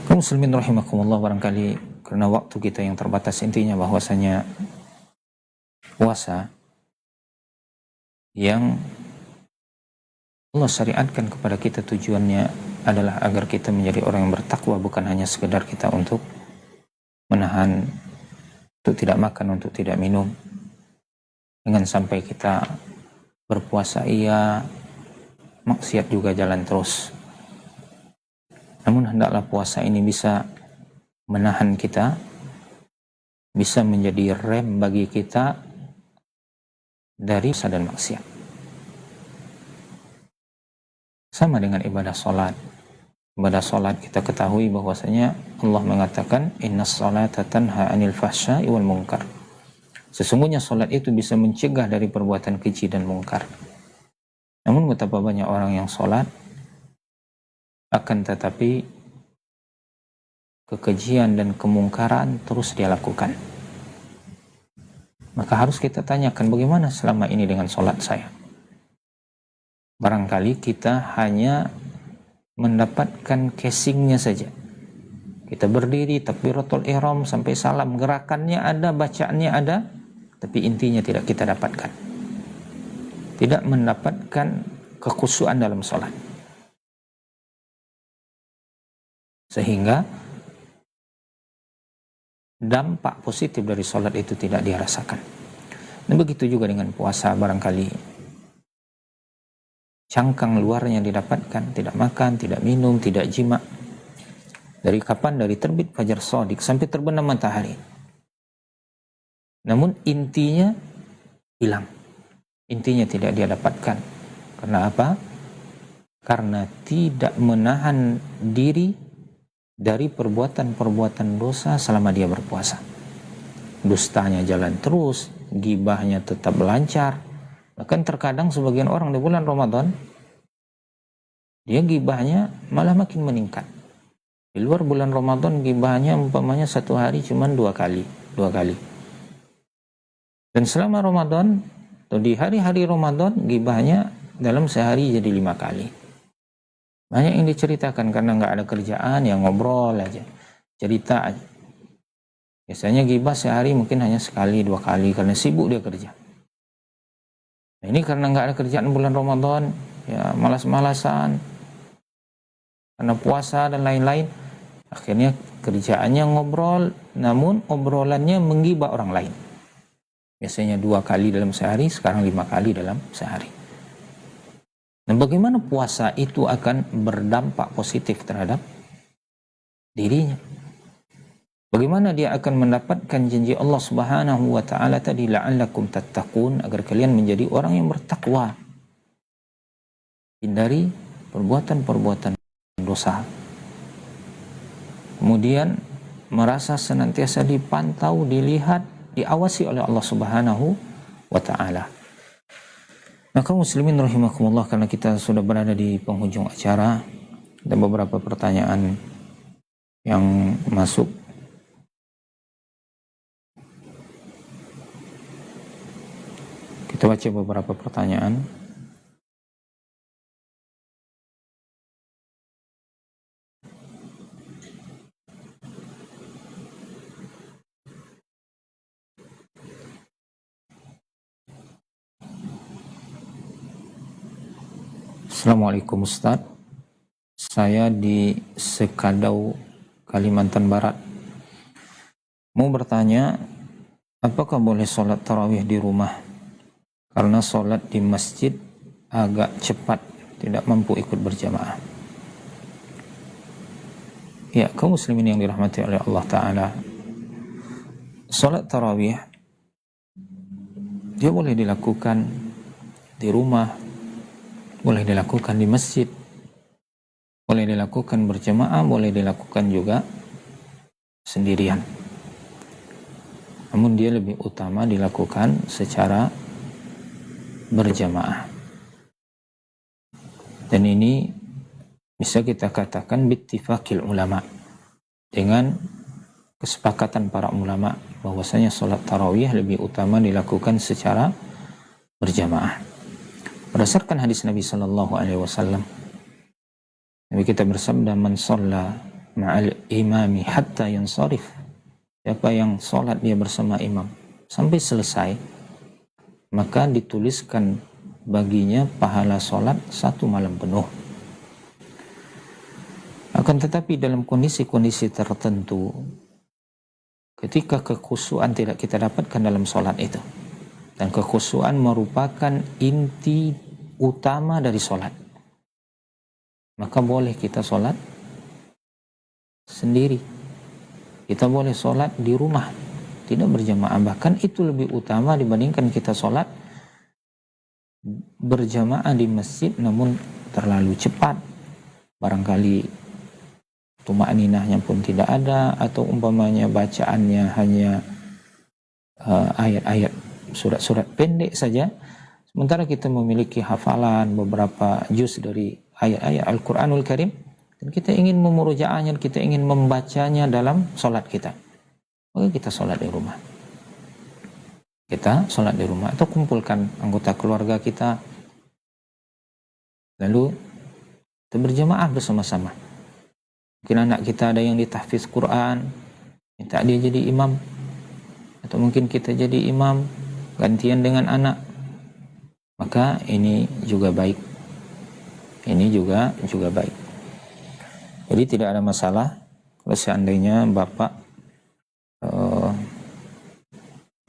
Kaum muslimin rahimakumullah, barangkali karena waktu kita yang terbatas, intinya bahwasanya puasa yang Allah syariatkan kepada kita tujuannya adalah agar kita menjadi orang yang bertakwa, bukan hanya sekedar kita untuk menahan, untuk tidak makan, untuk tidak minum. Dengan sampai kita berpuasa iya, maksiat juga jalan terus. Namun hendaklah puasa ini bisa menahan kita, bisa menjadi rem bagi kita dari dosa dan maksiat. Sama dengan ibadah sholat. Ibadah sholat kita ketahui bahwasanya Allah mengatakan innas sholata tanha anil fahsya'i wal munkar. Sesungguhnya sholat itu bisa mencegah dari perbuatan keji dan mungkar. Namun betapa banyak orang yang sholat, akan tetapi kekejian dan kemungkaran terus dia lakukan. Maka harus kita tanyakan bagaimana selama ini dengan sholat saya. Barangkali kita hanya mendapatkan casingnya saja. Kita berdiri takbiratul ihram sampai salam, gerakannya ada, bacaannya ada, tapi intinya tidak kita dapatkan. Tidak mendapatkan kekhusyuan dalam sholat. Sehingga dampak positif dari sholat itu tidak dirasakan. Dan begitu juga dengan puasa, barangkali cangkang luarnya didapatkan, tidak makan, tidak minum, tidak jima. Dari kapan? Dari terbit fajar shadiq sampai terbenam matahari. Namun intinya hilang. Intinya tidak dia dapatkan. Karena apa? Karena tidak menahan diri dari perbuatan-perbuatan dosa selama dia berpuasa. Dustanya jalan terus, gibahnya tetap lancar. Bahkan terkadang sebagian orang di bulan Ramadan, dia gibahnya malah makin meningkat. Di luar bulan Ramadan gibahnya umpamanya satu hari cuma dua kali. Dan selama Ramadan, atau di hari-hari Ramadan, gibahnya dalam sehari jadi 5 kali. Banyak yang diceritakan karena nggak ada kerjaan, ya ngobrol aja, cerita aja. Biasanya gibah sehari mungkin hanya sekali, 2 kali karena sibuk dia kerja. Nah, ini karena nggak ada kerjaan bulan Ramadan, ya malas-malasan, karena puasa dan lain-lain, akhirnya kerjaannya ngobrol, namun obrolannya menggibah orang lain. Biasanya 2 kali dalam sehari, sekarang 5 kali dalam sehari. Nah, bagaimana puasa itu akan berdampak positif terhadap dirinya? Bagaimana dia akan mendapatkan janji Allah Subhanahu wa taala tadi, la'allakum tattaqun, agar kalian menjadi orang yang bertakwa, hindari perbuatan-perbuatan dosa. Kemudian merasa senantiasa dipantau, dilihat, diawasi oleh Allah Subhanahu wa taala. Maka muslimin rahimakumullah, karena kita sudah berada di penghujung acara, ada beberapa pertanyaan yang masuk. Kita baca beberapa pertanyaan. Assalamualaikum Ustaz, saya di Sekadau, Kalimantan Barat. Mau bertanya, apakah boleh sholat tarawih di rumah? Karena sholat di masjid agak cepat, tidak mampu ikut berjamaah. Ya, kaum muslimin yang dirahmati oleh Allah Ta'ala, sholat tarawih dia boleh dilakukan di rumah, boleh dilakukan di masjid, boleh dilakukan berjamaah, boleh dilakukan juga sendirian. Namun dia lebih utama dilakukan secara berjamaah. Dan ini bisa kita katakan bittifaqil ulama, dengan kesepakatan para ulama bahwasanya sholat tarawih lebih utama dilakukan secara berjamaah. Berdasarkan hadis Nabi Sallallahu Alaihi Wasallam, Nabi kita bersabda, man shalla ma'al imami hatta yansarif, siapa yang sholat dia bersama imam sampai selesai, maka dituliskan baginya pahala sholat 1 malam penuh. Akan tetapi dalam kondisi-kondisi tertentu, ketika kekhusyuan tidak kita dapatkan dalam sholat itu, dan kekhusyuan merupakan inti utama dari sholat, maka boleh kita sholat sendiri. Kita boleh sholat di rumah, tidak berjamaah. Bahkan itu lebih utama dibandingkan kita sholat berjamaah di masjid namun terlalu cepat, barangkali tumakninahnya pun tidak ada, atau umpamanya bacaannya hanya ayat-ayat surat-surat pendek saja, sementara kita memiliki hafalan beberapa juz dari ayat-ayat Al-Quranul Karim dan kita ingin memurojaahnya, kita ingin membacanya dalam sholat kita, maka kita sholat di rumah. Kita sholat di rumah atau kumpulkan anggota keluarga kita, lalu kita berjamaah bersama-sama. Mungkin anak kita ada yang ditahfiz Quran, minta dia jadi imam, atau mungkin kita jadi imam gantian dengan anak, maka ini juga baik. Ini juga baik. Jadi tidak ada masalah kalau seandainya bapak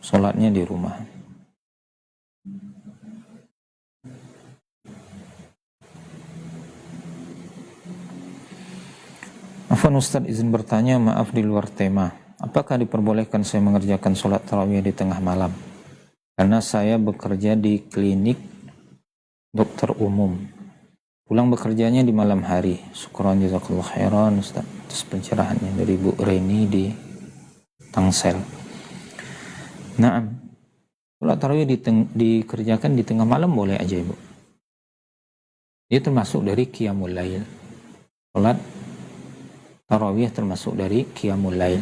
sholatnya di rumah. Afwan Ustaz, izin bertanya, maaf di luar tema. Apakah diperbolehkan saya mengerjakan sholat tarawih di tengah malam? Karena saya bekerja di klinik dokter umum. Pulang bekerjanya di malam hari. Syukran jazakallah khairan Ustaz atas pencerahannya, dari Bu Reni di Tangsel. Naam. Sholat tarawih dikerjakan di tengah malam boleh aja Ibu. Dia termasuk dari qiyamul lail. Sholat tarawih termasuk dari qiyamul lail.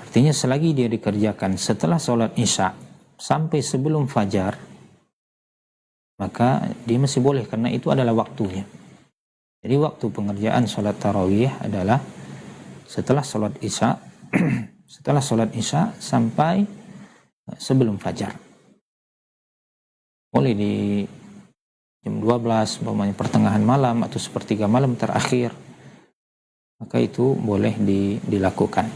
Artinya selagi dia dikerjakan setelah sholat isya sampai sebelum fajar, maka dia masih boleh karena itu adalah waktunya. Jadi waktu pengerjaan sholat tarawih adalah setelah sholat isya setelah sholat isya sampai sebelum fajar. Boleh di jam 12, umpamanya pertengahan malam atau sepertiga malam terakhir, maka itu boleh dilakukan.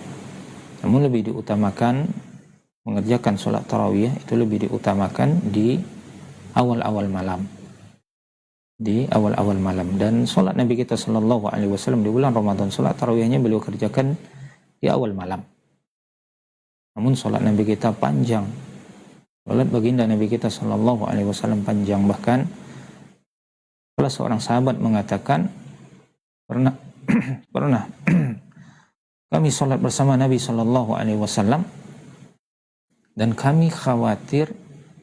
Namun lebih diutamakan mengerjakan sholat tarawih itu lebih diutamakan di awal-awal malam. Di awal-awal malam. Dan sholat Nabi kita Sallallahu Alaihi Wasallam di bulan Ramadan, sholat tarawihnya beliau kerjakan di awal malam. Namun sholat Nabi kita panjang. Sholat baginda Nabi kita Sallallahu Alaihi Wasallam panjang. Bahkan salah seorang sahabat mengatakan, pernah kami sholat bersama Nabi Sallallahu Alaihi Wasallam dan kami khawatir,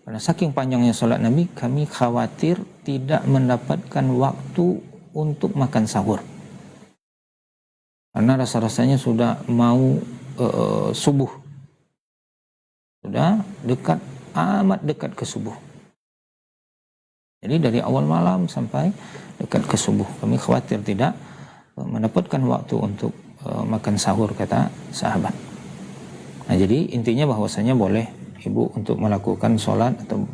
karena saking panjangnya sholat Nabi, kami khawatir tidak mendapatkan waktu untuk makan sahur. Karena rasa-rasanya sudah mau subuh. Sudah dekat, amat dekat ke subuh. Jadi dari awal malam sampai dekat ke subuh, kami khawatir tidak mendapatkan waktu untuk makan sahur, kata sahabat. Nah, jadi intinya bahwasanya boleh ibu untuk melakukan sholat atau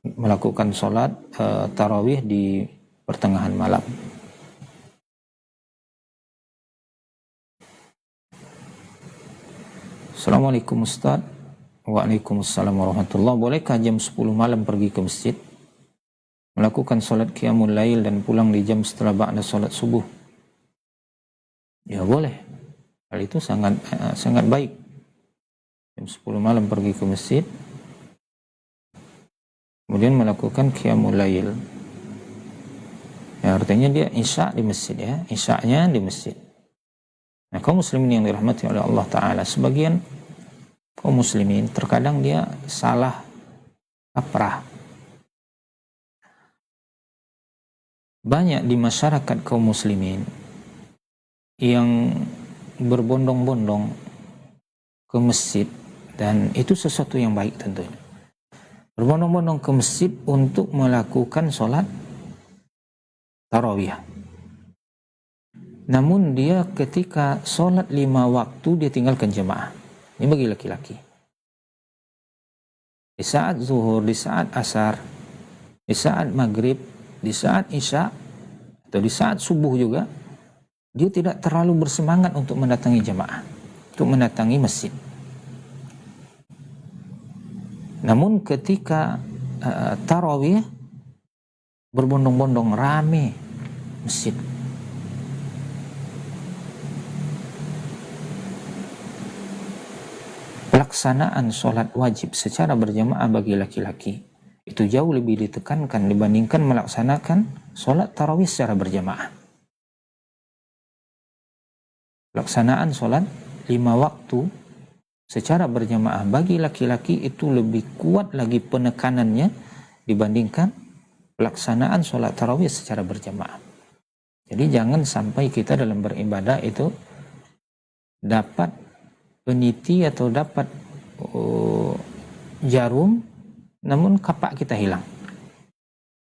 melakukan sholat tarawih di pertengahan malam. Assalamualaikum Ustaz. Waalaikumsalam warahmatullahi. Bolehkah jam 10 malam pergi ke masjid, melakukan sholat qiyamul lail dan pulang di jam setelah ba'da sholat subuh? Ya boleh. Hal itu sangat baik. Jam 10 malam pergi ke masjid, kemudian melakukan qiyamul lail. Ya, artinya dia isya di masjid, ya, isyanya di masjid. Nah, kaum muslimin yang dirahmati oleh Allah Ta'ala, sebagian kaum muslimin terkadang dia salah kaprah. Banyak di masyarakat kaum muslimin yang berbondong-bondong ke masjid, dan itu sesuatu yang baik tentunya. Berbondong-bondong ke masjid untuk melakukan sholat tarawih. Namun dia ketika sholat 5 waktu dia tinggalkan jemaah. Ini bagi laki-laki. Di saat zuhur, di saat asar, di saat maghrib, di saat isya, atau di saat subuh juga, dia tidak terlalu bersemangat untuk mendatangi jemaah, untuk mendatangi masjid. Namun ketika tarawih, berbondong-bondong rame masjid. Pelaksanaan sholat wajib secara berjamaah bagi laki-laki itu itu jauh lebih ditekankan dibandingkan melaksanakan sholat tarawih secara berjamaah. Pelaksanaan sholat 5 waktu secara berjamaah bagi laki-laki itu lebih kuat lagi penekanannya dibandingkan pelaksanaan sholat tarawih secara berjamaah. Jadi jangan sampai kita dalam beribadah itu dapat peniti atau dapat jarum namun kapak kita hilang.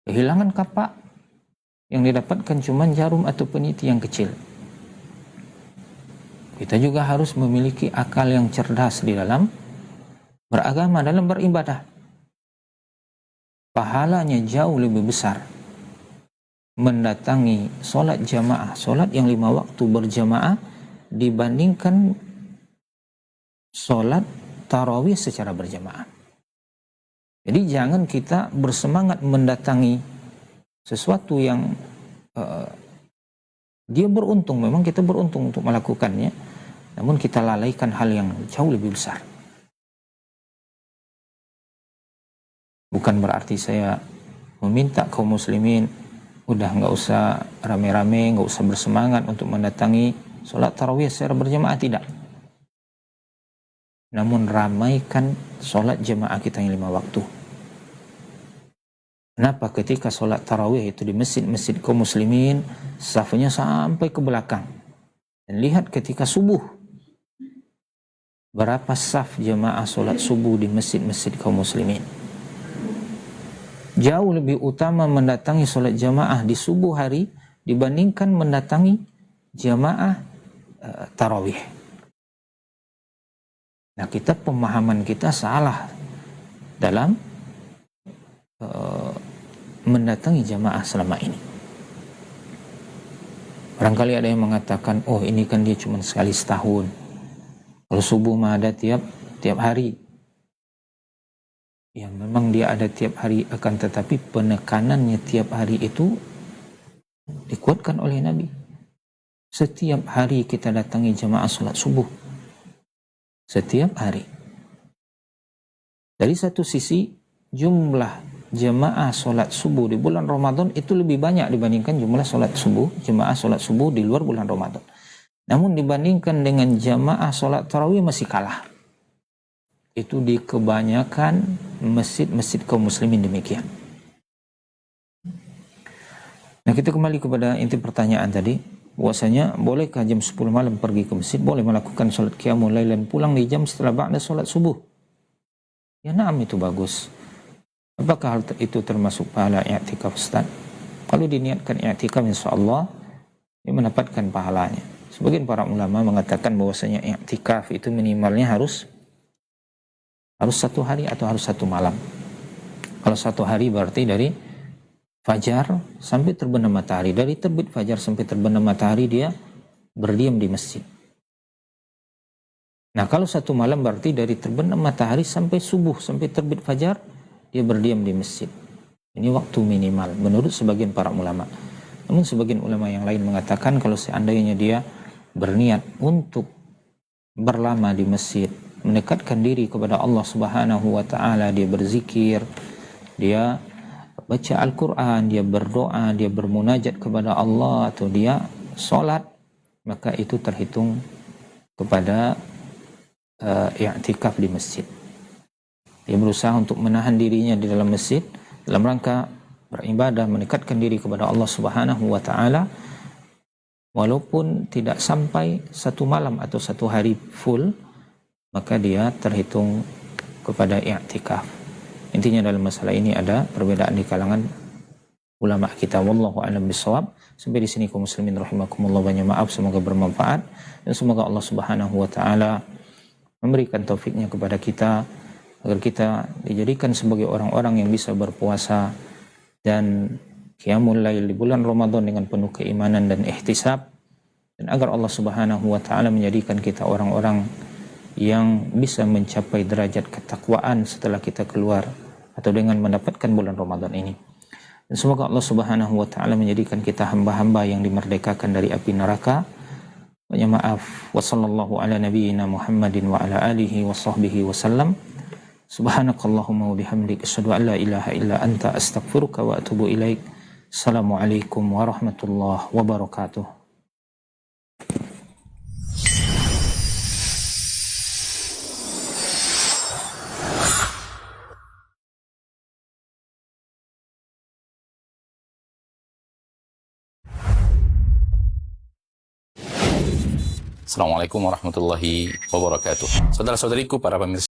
Kehilangan kapak, yang didapatkan cuma jarum atau peniti yang kecil. Kita juga harus memiliki akal yang cerdas di dalam beragama, dalam beribadah. Pahalanya jauh lebih besar mendatangi solat jamaah, solat yang 5 waktu berjamaah dibandingkan solat tarawih secara berjamaah. Jadi jangan kita bersemangat mendatangi sesuatu yang dia beruntung, memang kita beruntung untuk melakukannya, namun kita lalaikan hal yang jauh lebih besar. Bukan berarti saya meminta kaum muslimin udah nggak usah rame-rame, nggak usah bersemangat untuk mendatangi sholat tarawih secara berjamaah, tidak. Namun ramaikan sholat jamaah kita yang 5 waktu. Kenapa ketika sholat tarawih itu di masjid-masjid kaum muslimin safnya sampai ke belakang, dan lihat ketika subuh berapa saf jamaah sholat subuh di masjid-masjid kaum muslimin. Jauh lebih utama mendatangi sholat jamaah di subuh hari dibandingkan mendatangi jamaah tarawih. Nah, kita pemahaman kita salah dalam mendatangi jamaah selama ini. Barangkali ada yang mengatakan, oh ini kan dia cuma sekali setahun. Kalau subuh mah ada tiap hari. Ya memang dia ada tiap hari, akan tetapi penekanannya tiap hari itu dikuatkan oleh Nabi. Setiap hari kita datangi jamaah sholat subuh. Setiap hari. Dari satu sisi, jumlah jamaah sholat subuh di bulan Ramadan itu lebih banyak dibandingkan jumlah sholat subuh, jamaah sholat subuh di luar bulan Ramadan. Namun dibandingkan dengan jamaah sholat tarawih masih kalah. Itu di kebanyakan masjid-masjid kaum muslimin demikian. Nah, kita kembali kepada inti pertanyaan tadi, bahwasanya bolehkah jam 10 malam pergi ke masjid, boleh melakukan sholat qiyamul lail dan pulang di jam setelah ba'da sholat subuh. Ya na'am, itu bagus. Apakah hal itu termasuk pahala i'tikaf, Ustaz? Kalau diniatkan i'tikaf, insyaallah dia mendapatkan pahalanya. Sebagian para ulama mengatakan bahwasanya i'tikaf itu minimalnya harus 1 hari atau harus 1 malam. Kalau 1 hari berarti dari fajar sampai terbenam matahari. Dari terbit fajar sampai terbenam matahari dia berdiam di masjid. Nah, kalau 1 malam berarti dari terbenam matahari sampai subuh, sampai terbit fajar dia berdiam di masjid. Ini waktu minimal menurut sebagian para ulama. Namun sebagian ulama yang lain mengatakan kalau seandainya dia berniat untuk berlama di masjid, mendekatkan diri kepada Allah Subhanahu wa taala, dia berzikir, dia baca Al-Qur'an, dia berdoa, dia bermunajat kepada Allah, atau dia salat, maka itu terhitung kepada i'tikaf di masjid. Dia berusaha untuk menahan dirinya di dalam masjid dalam rangka beribadah, mendekatkan diri kepada Allah Subhanahu wa taala, walaupun tidak sampai 1 malam atau 1 hari full, maka dia terhitung kepada i'tikaf. Intinya dalam masalah ini ada perbedaan di kalangan ulama kita. Wallahu a'lam bishawab. Sampai di sini kaum muslimin rahimakumullah, banyak maaf, semoga bermanfaat dan semoga Allah Subhanahu wa taala memberikan taufiknya kepada kita agar kita dijadikan sebagai orang-orang yang bisa berpuasa dan qiyamul lail di bulan Ramadan dengan penuh keimanan dan ihtisab, dan agar Allah Subhanahu wa taala menjadikan kita orang-orang yang bisa mencapai derajat ketakwaan setelah kita keluar atau dengan mendapatkan bulan Ramadan ini. Dan semoga Allah Subhanahu wa taala menjadikan kita hamba-hamba yang dimerdekakan dari api neraka. Banyak maaf. Wassallallahu ala nabiyyina Muhammadin wa ala alihi wa sahbihi wasallam. Subhanakallahumma wa bihamdik asyhadu an la ilaha illa anta astaghfiruka wa atubu ilaik. Assalamualaikum warahmatullahi wabarakatuh. Assalamualaikum warahmatullahi wabarakatuh. Saudara-saudariku, para pemirsa